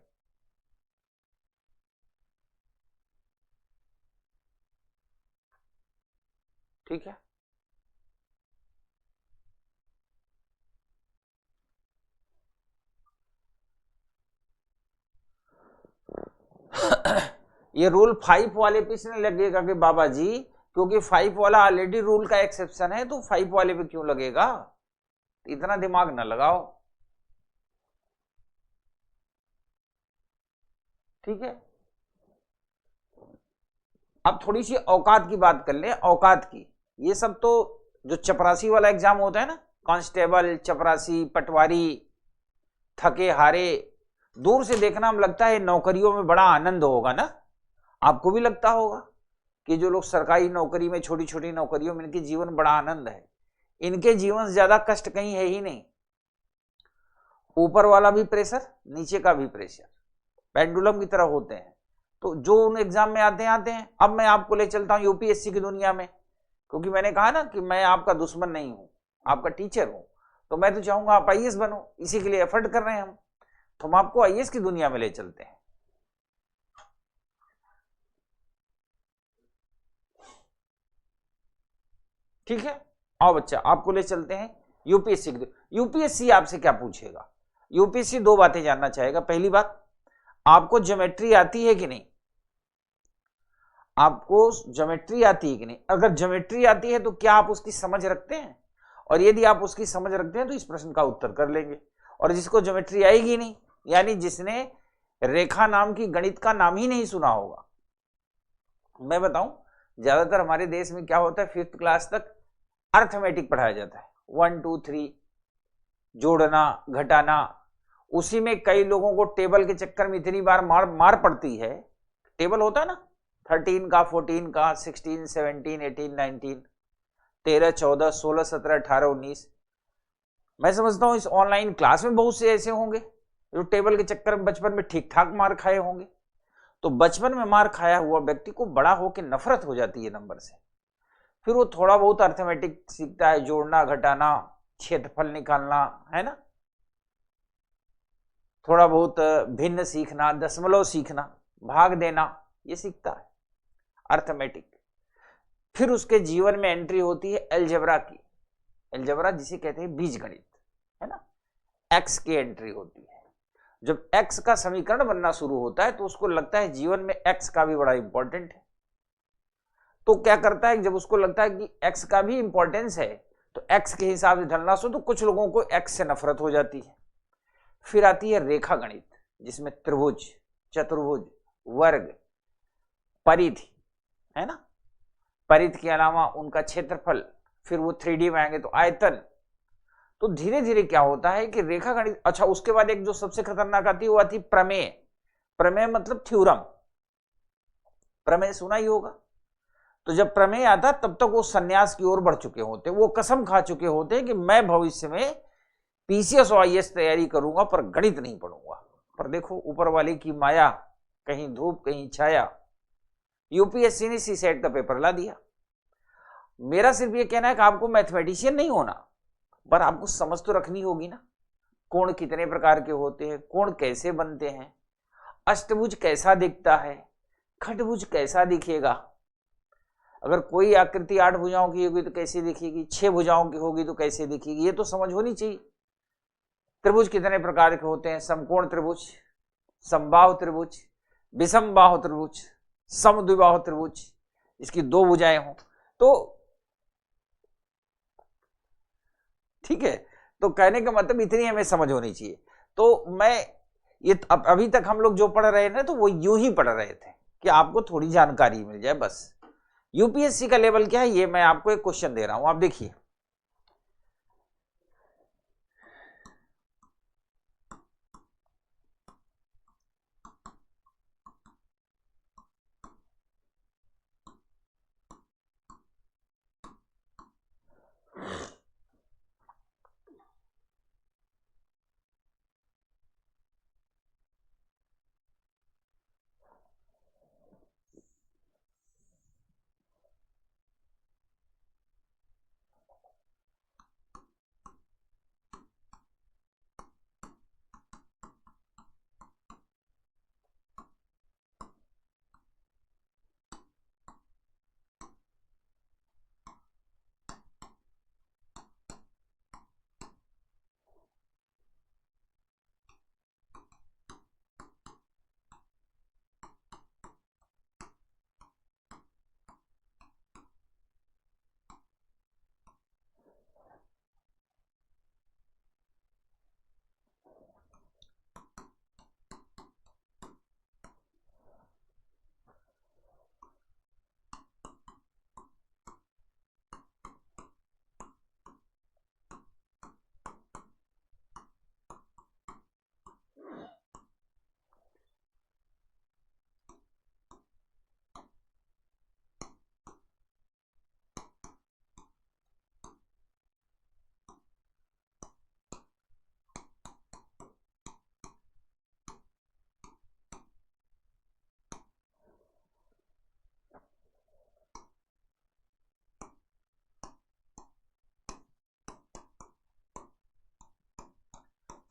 Speaker 1: ठीक है, ये रूल 5 वाले पे इसने लगेगा कि बाबा जी क्योंकि 5 वाला ऑलरेडी रूल का एक्सेप्शन है तो 5 वाले पे क्यों लगेगा, इतना दिमाग ना लगाओ, ठीक है। अब थोड़ी सी औकात की बात कर ले, औकात की, ये सब तो जो चपरासी वाला एग्जाम होता है ना, कांस्टेबल, चपरासी, पटवारी, थके हारे, दूर से देखना में लगता है नौकरियों में बड़ा आनंद होगा ना, आपको भी लगता होगा कि जो लोग सरकारी नौकरी में, छोटी छोटी नौकरियों में, इनके जीवन बड़ा आनंद है, इनके जीवन से ज्यादा कष्ट कहीं है ही नहीं। ऊपर वाला भी प्रेशर, नीचे का भी प्रेशर, पेंडुलम की तरह होते हैं। तो जो उन एग्जाम में आते हैं। अब मैं आपको ले चलता हूं यूपीएससी की दुनिया में, क्योंकि मैंने कहा ना कि मैं आपका दुश्मन नहीं हूं, आपका टीचर हूं, तो मैं तो चाहूंगा आप आईएएस बनो, इसी के लिए एफर्ट कर रहे हैं हम, तो हम आपको आईएएस की दुनिया में ले चलते हैं। ठीक है, आओ बच्चा आपको ले चलते हैं यूपीएससी की। यूपीएससी आपसे क्या पूछेगा, यूपीएससी 2 बातें जानना चाहेगा। पहली बात, आपको ज्योमेट्री आती है कि नहीं, आपको ज्योमेट्री आती है कि नहीं, अगर ज्योमेट्री आती है तो क्या आप उसकी समझ रखते हैं, और यदि आप उसकी समझ रखते हैं तो इस प्रश्न का उत्तर कर लेंगे। और जिसको ज्योमेट्री आएगी नहीं, यानी जिसने रेखा नाम की गणित का नाम ही नहीं सुना होगा, मैं बताऊं ज्यादातर हमारे देश में क्या होता है, 5th क्लास तक अर्थमेटिक पढ़ाया जाता है, 1 2 3 जोड़ना घटाना, उसी में कई लोगों को टेबल के चक्कर में इतनी बार मार पड़ती है, टेबल होता है ना 13 का, 14 का, 16 17 18 19 13 14 16 17 18 19, मैं समझता हूं इस ऑनलाइन क्लास में बहुत से ऐसे होंगे जो टेबल के चक्कर में बचपन में ठीक ठाक मार खाए होंगे। तो बचपन में मार खाया हुआ व्यक्ति को बड़ा होकर नफरत हो जाती है नंबर से, फिर वो थोड़ा बहुत अर्थमेटिक सीखता है, जोड़ना घटाना, क्षेत्रफल निकालना, है ना, थोड़ा बहुत भिन्न सीखना, दशमलव सीखना, भाग देना, ये सीखता है अर्थमेटिक। फिर उसके जीवन में एंट्री होती है अलजेब्रा की, अलजेब्रा जिसे कहते हैं बीजगणित, है ना, एक्स की एंट्री होती है। जब एक्स का समीकरण बनना शुरू होता है तो उसको लगता है जीवन में एक्स का भी बड़ा इंपॉर्टेंट है, तो क्या करता है, जब उसको लगता है कि एक्स का भी इंपॉर्टेंस है तो एक्स के हिसाब से ढलना शुरू, तो कुछ लोगों को एक्स से नफरत हो जाती है। फिर आती है रेखा गणित, जिसमें त्रिभुज, चतुर्भुज, वर्ग, परिधि, है ना, परिधि के अलावा उनका क्षेत्रफल, फिर वो 3D में आएंगे तो आयतन। तो धीरे धीरे क्या होता है कि रेखा गणित, अच्छा उसके बाद एक जो सबसे खतरनाक आती है वो आती प्रमेय। प्रमेय मतलब थ्योरम, प्रमेय सुना ही होगा। तो जब प्रमेय आता तब तक वो सन्यास की ओर बढ़ चुके होते, वो कसम खा चुके होते कि मैं भविष्य में पीसीएस और आईएएस तैयारी करूंगा पर गणित नहीं पढ़ूंगा। पर देखो ऊपर वाले की माया, कहीं धूप कहीं छाया, यूपीएससी ने सीसेट का पेपर ला दिया। मेरा सिर्फ ये कहना है कि आपको मैथमेटिशियन नहीं होना, पर आपको समझ तो रखनी होगी ना, कोण कितने प्रकार के होते हैं, कोण कैसे बनते हैं, अष्टभुज कैसा दिखता है, खटभुज कैसा दिखेगा, अगर कोई आकृति 8 भुजाओं की होगी तो कैसी दिखेगी, 6 भुजाओं की होगी तो कैसे दिखेगी, ये तो समझ होनी चाहिए। त्रिभुज कितने प्रकार के होते हैं, समकोण त्रिभुज, समबाहु त्रिभुज, विषमबाहु त्रिभुज, समद्विबाहु त्रिभुज, इसकी 2 भुजाएं हों तो ठीक है। तो कहने का मतलब इतनी हमें समझ होनी चाहिए। तो मैं ये अभी तक हम लोग जो पढ़ रहे थे तो वो यूं ही पढ़ रहे थे कि आपको थोड़ी जानकारी मिल जाए बस। यूपीएससी का लेवल क्या है ये मैं आपको एक क्वेश्चन दे रहा हूं, आप देखिए।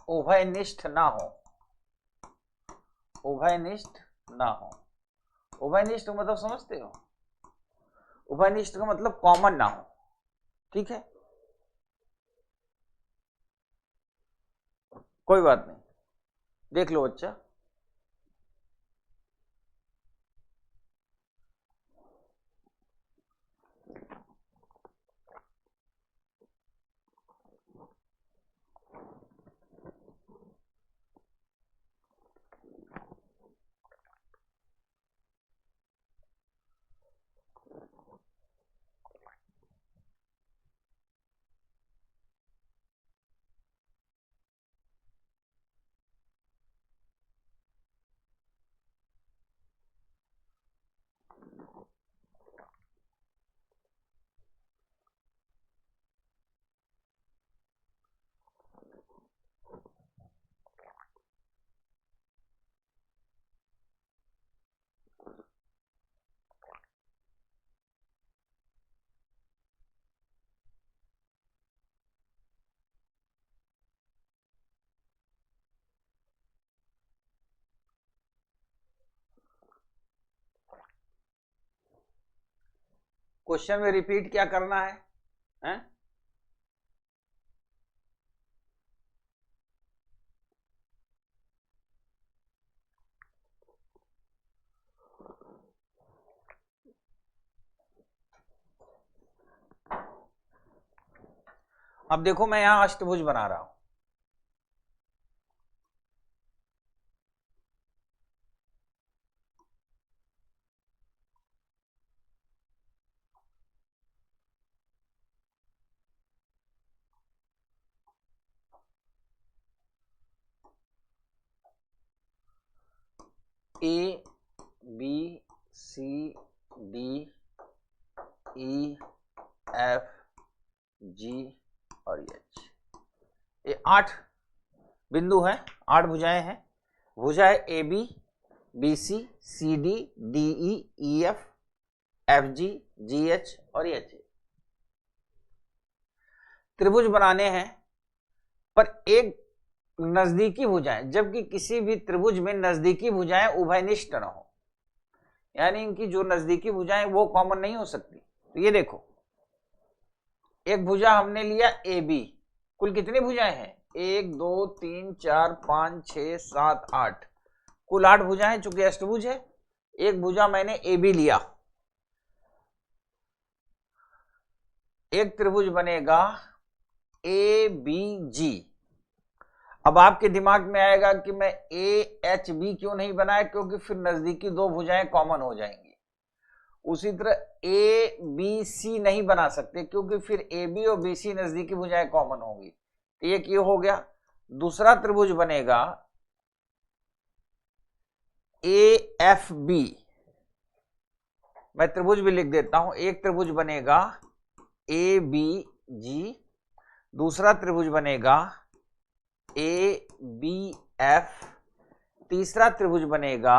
Speaker 1: उभयनिष्ठ ना हो, उभयनिष्ठ ना हो, उभयनिष्ठ मतलब समझते हो, उभयनिष्ठ का मतलब कॉमन ना हो, ठीक है, कोई बात नहीं, देख लो बच्चा। क्वेश्चन में रिपीट क्या करना है, हैं? अब देखो मैं यहां अष्टभुज बना रहा हूं, A B C D E F G और एच, ये 8 बिंदु हैं, 8 भुजाएं हैं। भुजा है A B, B C, C D, D E F, F G, G H और एच। त्रिभुज बनाने हैं पर एक नजदीकी भुजाएं, जबकि किसी भी त्रिभुज में नजदीकी भुजाएं उभयनिष्ठ न हो, यानी इनकी जो नजदीकी भुजाएं वो कॉमन नहीं हो सकती। तो ये देखो, एक भुजा हमने लिया ए बी, कुल कितनी भुजाएं हैं? 1 2 3 4 5 6 7 8, कुल 8 भुजाएं, चूंकि अष्टभुज है। एक भुजा मैंने ए बी लिया, एक त्रिभुज बनेगा ए बी जी। अब आपके दिमाग में आएगा कि मैं ए एच बी क्यों नहीं बनाया, क्योंकि फिर नजदीकी 2 भुजाएं कॉमन हो जाएंगी। उसी तरह ए बी सी नहीं बना सकते, क्योंकि फिर ए बी और बी सी नजदीकी भुजाएं कॉमन होंगी। तो एक ये हो गया। दूसरा त्रिभुज बनेगा ए एफ बी, मैं त्रिभुज भी लिख देता हूं। एक त्रिभुज बनेगा ए बी जी, दूसरा त्रिभुज बनेगा ए बी एफ, तीसरा त्रिभुज बनेगा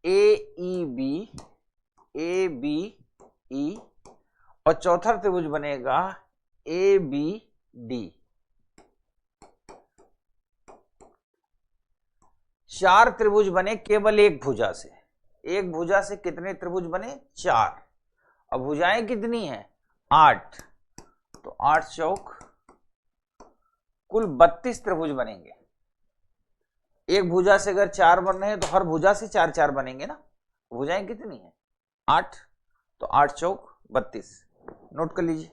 Speaker 1: ए E B, A B E, और चौथा त्रिभुज बनेगा ए बी डी। 4 त्रिभुज बने केवल एक भुजा से। एक भुजा से कितने त्रिभुज बने? 4। अब भुजाएं कितनी हैं? 8। तो 8 चौक कुल 32 त्रिभुज बनेंगे। एक भुजा से अगर 4 बन रहे हैं तो हर भुजा से 4 4 बनेंगे ना। भुजाएं कितनी हैं? 8। तो 8 चौक 32, नोट कर लीजिए।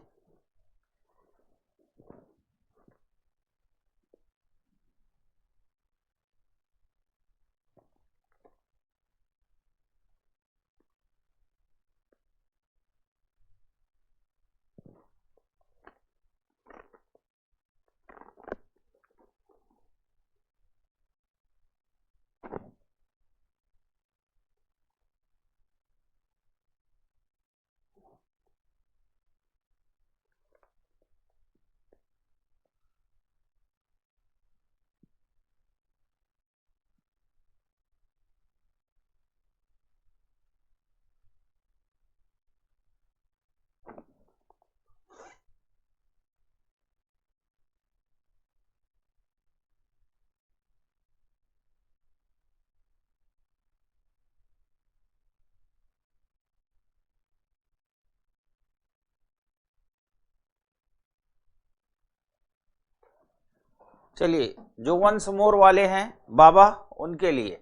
Speaker 1: चलिए, जो वंस मोर वाले हैं बाबा, उनके लिए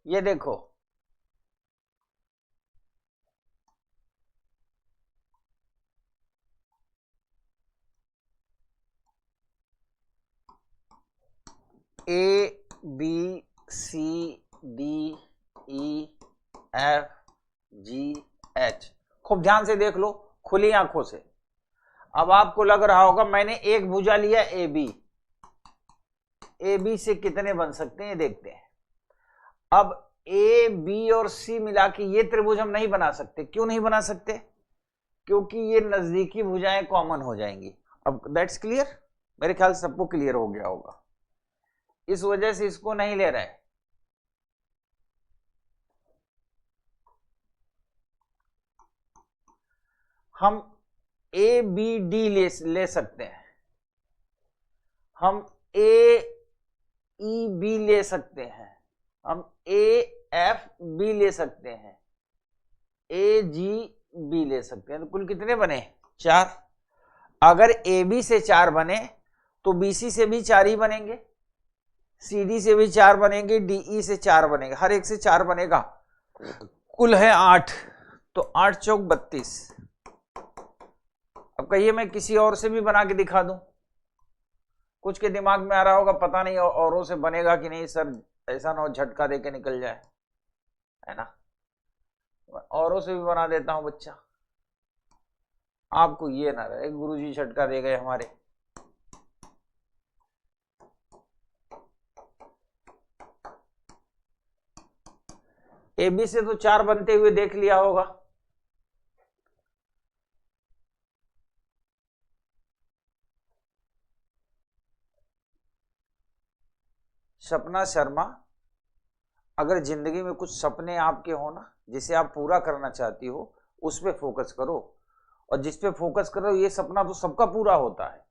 Speaker 1: ये देखो, A B C D E F G H, खूब ध्यान से देख लो, खुली आंखों से। अब आपको लग रहा होगा मैंने एक भुजा लिया ए बी, ए बी से कितने बन सकते हैं देखते हैं। अब ए बी और सी मिला के ये त्रिभुज हम नहीं बना सकते। क्यों नहीं बना सकते? क्योंकि ये नजदीकी भुजाएं कॉमन हो जाएंगी। अब दैट्स क्लियर, मेरे ख्याल से सबको क्लियर हो गया होगा। इस वजह से इसको नहीं ले रहे। हम ए बी डी ले सकते हैं, हम ए ई बी ले सकते हैं, हम ए एफ बी ले सकते हैं, ए जी बी ले सकते हैं। तो कुल कितने बने? 4। अगर ए बी से 4 बने तो बी सी से भी 4 ही बनेंगे, सी डी से भी 4 बनेंगे, डी ई से 4 बनेंगे, हर एक से 4 बनेगा। कुल है 8। तो 8 चौक 32। अब कहिए मैं किसी और से भी बना के दिखा दूं, कुछ के दिमाग में आ रहा होगा पता नहीं औरों से बनेगा कि नहीं सर, ऐसा ना हो झटका दे के निकल जाए, है ना। औरों से भी बना देता हूं बच्चा, आपको ये ना रहे गुरुजी झटका दे गए हमारे। ए बी से तो 4 बनते हुए देख लिया होगा, सपना शर्मा। अगर जिंदगी में कुछ सपने आपके हो ना जिसे आप पूरा करना चाहती हो, उस पर फोकस करो, और जिस पे फोकस करो ये सपना तो सबका पूरा होता है।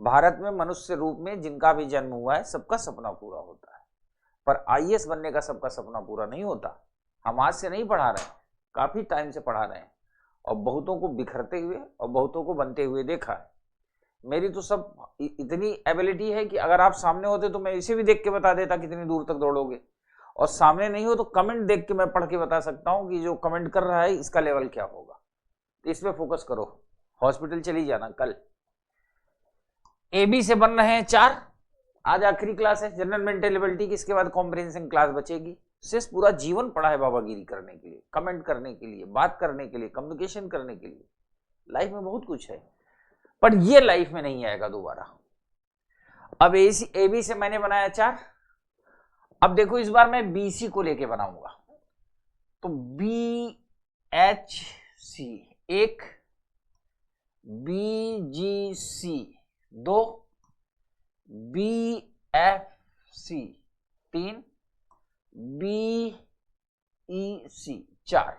Speaker 1: भारत में मनुष्य रूप में जिनका भी जन्म हुआ है सबका सपना पूरा होता है, पर आईएएस बनने का सबका सपना पूरा नहीं होता। हम आज से नहीं पढ़ा रहे हैं, काफी टाइम से पढ़ा रहे हैं, और बहुतों को बिखरते हुए और बहुतों को बनते हुए देखा है। मेरी तो सब इतनी एबिलिटी है कि अगर आप सामने होते तो मैं इसे भी देख के बता देता कितनी दूर तक दौड़ोगे, और सामने नहीं हो तो कमेंट देख के मैं पढ़ के बता सकता हूं कि जो कमेंट कर रहा है इसका लेवल क्या होगा। तो इस पे फोकस करो, हॉस्पिटल चली जाना कल। एबी से बन रहे हैं 4, आज आखिरी क्लास है जनरल मेंटल एबिलिटी की, इसके बाद कॉम्प्रिहेंशन क्लास बचेगी। शेष पूरा जीवन पड़ा है बाबागिरी करने के लिए, कमेंट करने के लिए, बात करने के लिए, कम्युनिकेशन करने के लिए। लाइफ में बहुत कुछ है, पर ये लाइफ में नहीं आएगा दोबारा। अब एबी से मैंने बनाया 4, अब देखो इस बार मैं बीसी को लेके बनाऊंगा। तो B H C 1, B G C 2, B F C 3, B E C 4।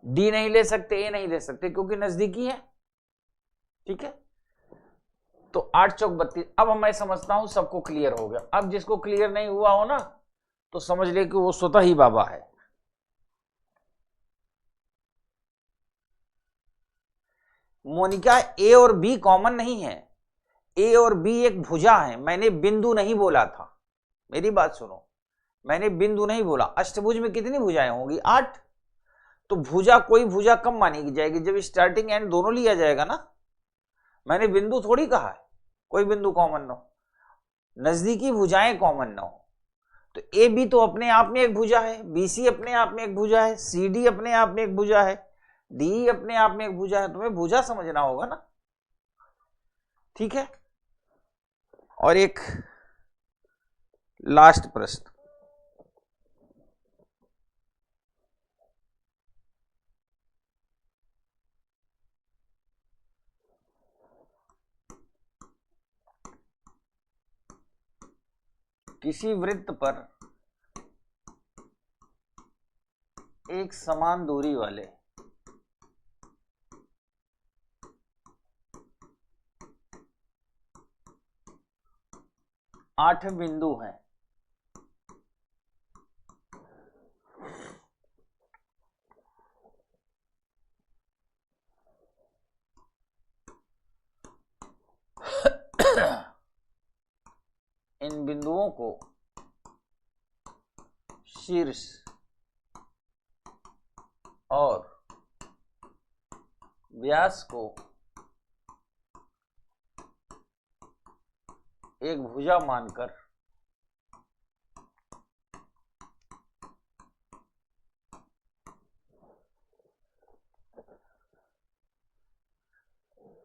Speaker 1: D नहीं ले सकते, ए नहीं ले सकते क्योंकि नजदीकी है, ठीक है। तो 8 चौक 32। अब मैं समझता हूं सबको क्लियर हो गया। अब जिसको क्लियर नहीं हुआ हो ना तो समझ ले कि वो स्वतः ही बाबा है। मोनिका, ए और बी कॉमन नहीं है, ए और बी एक भुजा है, मैंने बिंदु नहीं बोला था। मेरी बात सुनो, मैंने बिंदु नहीं बोला। अष्टभुज में कितनी भुजाएं होंगी? 8। तो भुजा कोई भुजा कम मानी जाएगी जब स्टार्टिंग एंड दोनों लिया जाएगा ना। मैंने बिंदु थोड़ी कहा है कोई बिंदु कॉमन न हो, नजदीकी भुजाएं कॉमन न हो। तो ए बी तो अपने आप में एक भुजा है, बी सी अपने आप में एक भुजा है, सी डी अपने आप में एक भुजा है, डी अपने आप में एक भुजा है। तुम्हें भुजा समझना होगा ना, ठीक है। और एक लास्ट प्रश्न, किसी वृत्त पर एक समान दूरी वाले 8 बिंदु हैं। इन बिंदुओं को शीर्ष और व्यास को एक भुजा मानकर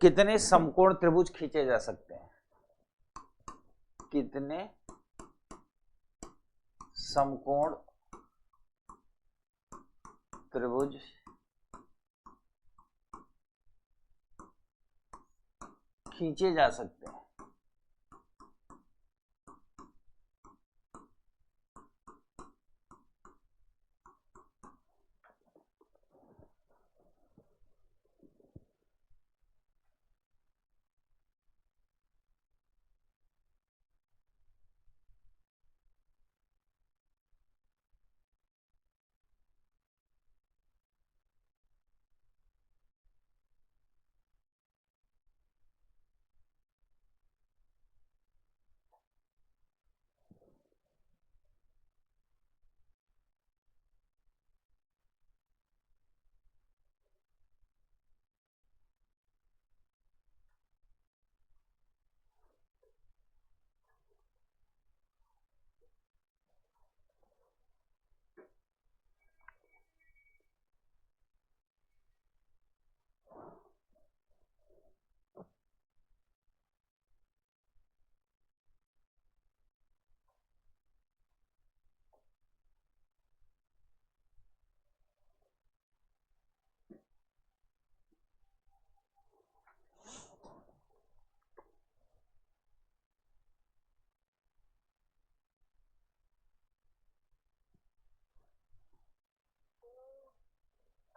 Speaker 1: कितने समकोण त्रिभुज खींचे जा सकते हैं? कितने समकोण त्रिभुज खींचे जा सकते हैं?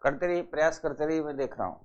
Speaker 1: करते रहिए, प्रयास करते रहिए, मैं देख रहा हूं।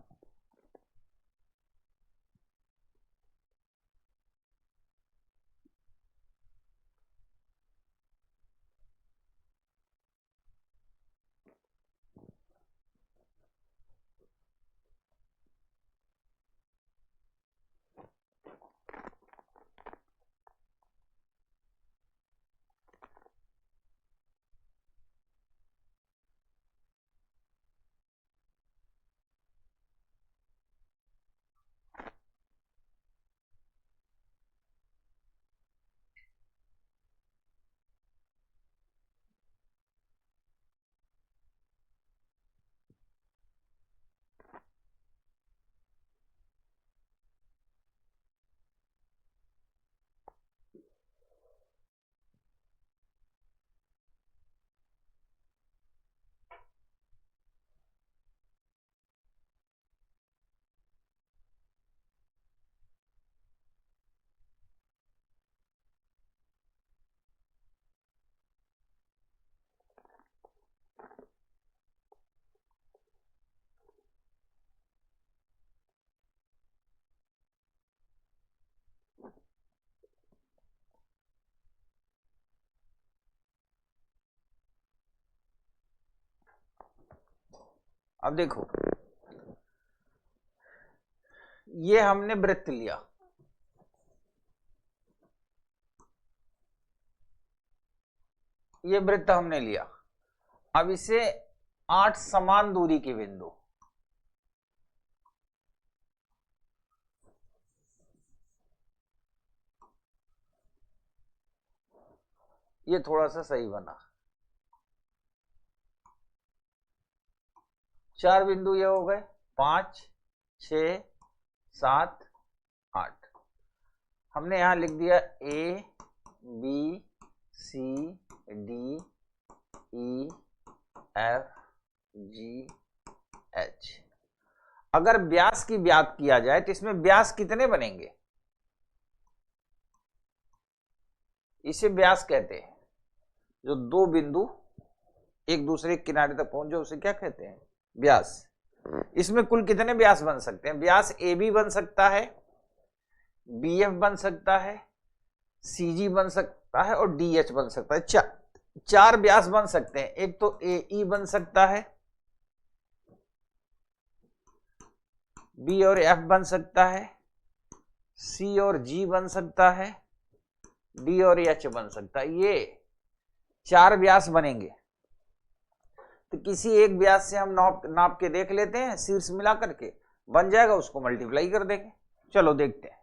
Speaker 1: अब देखो, ये हमने वृत्त लिया, ये वृत्त हमने लिया। अब इसे 8 समान दूरी के बिंदु, ये थोड़ा सा सही बना। 4 बिंदु ये हो गए, 5, 6, 7, 8। हमने यहां लिख दिया A, B, C, D, E, F, G, H। अगर व्यास की ज्ञात किया जाए तो इसमें व्यास कितने बनेंगे? इसे व्यास कहते हैं। जो दो बिंदु एक दूसरे किनारे तक पहुंचे उसे क्या कहते हैं? व्यास। इसमें कुल कितने व्यास बन सकते हैं? व्यास ए बी बन सकता है, बी एफ बन सकता है, सी जी बन सकता है और डी एच बन सकता है। चार व्यास बन सकते हैं। एक तो ए ई बन सकता है, बी और एफ बन सकता है, सी और जी बन सकता है, डी और एच बन सकता है। ये 4 व्यास बनेंगे। तो किसी एक व्यास से हम नाप के देख लेते हैं, शीर्ष मिला करके बन जाएगा, उसको मल्टीप्लाई कर देंगे। चलो देखते हैं।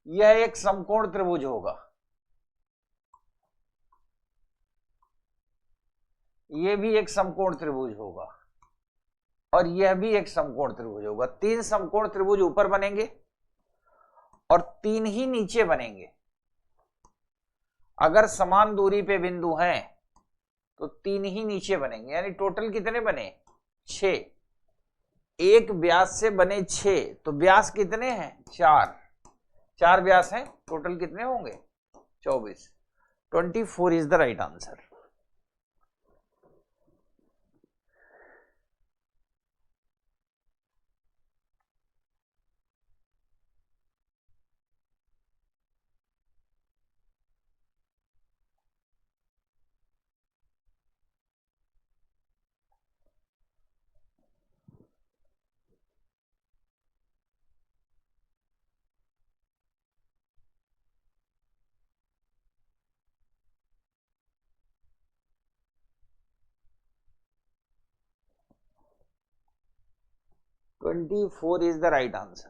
Speaker 1: यह एक समकोण त्रिभुज होगा, यह भी एक समकोण त्रिभुज होगा और यह भी एक समकोण त्रिभुज होगा। 3 समकोण त्रिभुज ऊपर बनेंगे और 3 ही नीचे बनेंगे। अगर समान दूरी पे बिंदु हैं तो 3 ही नीचे बनेंगे, यानी टोटल कितने बने? 6। एक व्यास से बने 6, तो व्यास कितने हैं? 4। 4 व्यास हैं, टोटल कितने होंगे? 24। 24 is the right answer. Twenty 24 is the right answer.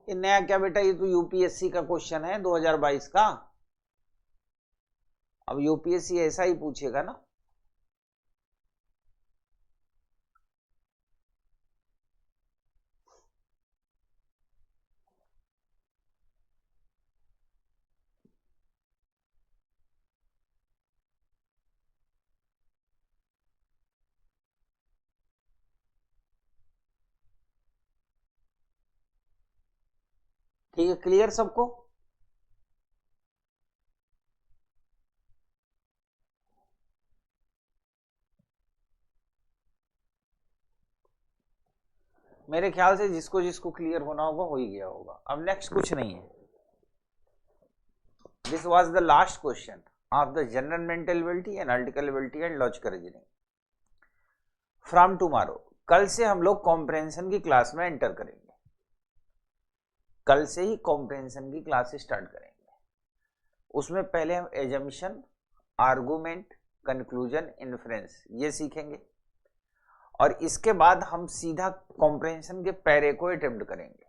Speaker 1: ये नया क्या बेटा? ये तो यूपीएससी का क्वेश्चन है 2022 का। अब यूपीएससी ऐसा ही पूछेगा ना। ठीक है, क्लियर सबको? मेरे ख्याल से जिसको जिसको क्लियर होना होगा हो ही गया होगा। अब नेक्स्ट कुछ नहीं है। This was the last question of the general mental ability, analytical ability and logical reasoning. From tomorrow, कल से हम लोग कॉम्प्रहेंशन की क्लास में एंटर करेंगे। कल से ही कॉम्प्रहेंशन की क्लास स्टार्ट करेंगे। उसमें पहले हम एजम्पशन, आर्गुमेंट, कंक्लूजन, इन्फ्रेंस ये सीखेंगे और इसके बाद हम सीधा कॉम्प्रहेंशन के पैरे को अटेम्प्ट करेंगे।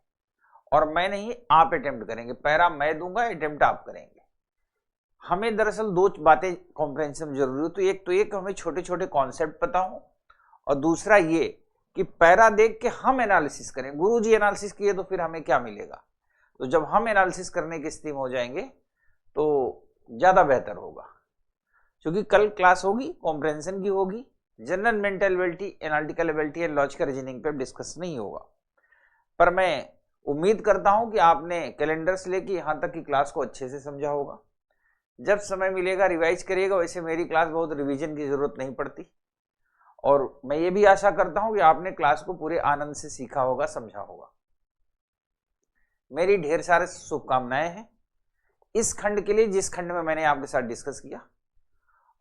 Speaker 1: और मैं नहीं, आप अटेम्प्ट करेंगे। पैरा मैं दूंगा, अटेम्प्ट आप करेंगे। हमें दरअसल दो बातें कॉम्प्रहेंशन में जरूरी हो, तो एक हमें छोटे छोटे कॉन्सेप्ट पता हो और दूसरा ये कि पैरा देख के हम एनालिसिस करें। गुरुजी एनालिसिस किए तो फिर हमें क्या मिलेगा? तो जब हम एनालिसिस करने की स्थिति में हो जाएंगे तो ज्यादा बेहतर होगा, क्योंकि कल क्लास होगी कॉम्प्रहेंशन की होगी, general mental ability, analytical ability and logical reasoning पे डिस्कस नहीं होगा। पर मैं उम्मीद करता हूं कि आपने कैलेंडर से लेकर यहां तक की क्लास को अच्छे से समझा होगा। जब समय मिलेगा रिवाइज करिएगा। वैसे मेरी क्लास बहुत रिवीजन की जरूरत नहीं पड़ती और मैं ये भी आशा करता हूं कि आपने क्लास को पूरे आनंद से सीखा होगा, समझा होगा। मेरी ढेर सारे शुभकामनाएं हैं इस खंड के लिए, जिस खंड में मैंने आपके साथ डिस्कस किया।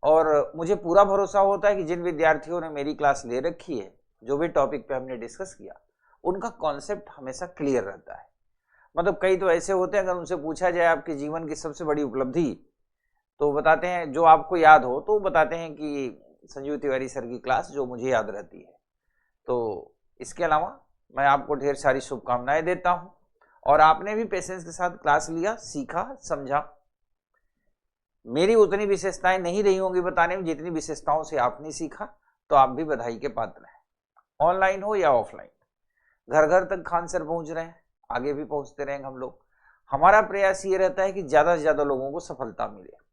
Speaker 1: और मुझे पूरा भरोसा होता है कि जिन विद्यार्थियों ने मेरी क्लास ले रखी है, जो भी टॉपिक पे हमने डिस्कस किया, उनका कॉन्सेप्ट हमेशा क्लियर रहता है। मतलब कई तो ऐसे होते हैं, अगर उनसे पूछा जाए आपके जीवन की सबसे बड़ी उपलब्धि, तो बताते हैं, जो आपको याद हो तो बताते हैं कि संजीव तिवारी सर की क्लास, जो मुझे याद रहती है। तो इसके अलावा मैं आपको ढेर सारी शुभकामनाएं देता हूं और आपने भी पेशेंस के साथ क्लास लिया, सीखा, समझा। मेरी उतनी विशेषताएं नहीं रही होंगी बताने में जितनी विशेषताओं से आपने सीखा, तो आप भी बधाई के पात्र हैं। ऑनलाइन हो या ऑफलाइन, घर घर तक खान सर पहुंच रहे हैं, आगे भी पहुंचते रहेंगे हम लोग। हमारा प्रयास ये रहता है कि ज्यादा से ज्यादा लोगों को सफलता मिले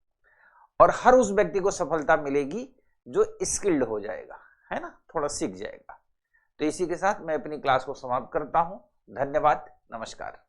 Speaker 1: और हर उस व्यक्ति को सफलता मिलेगी जो स्किल्ड हो जाएगा, है ना, थोड़ा सीख जाएगा। तो इसी के साथ मैं अपनी क्लास को समाप्त करता हूं। धन्यवाद, नमस्कार।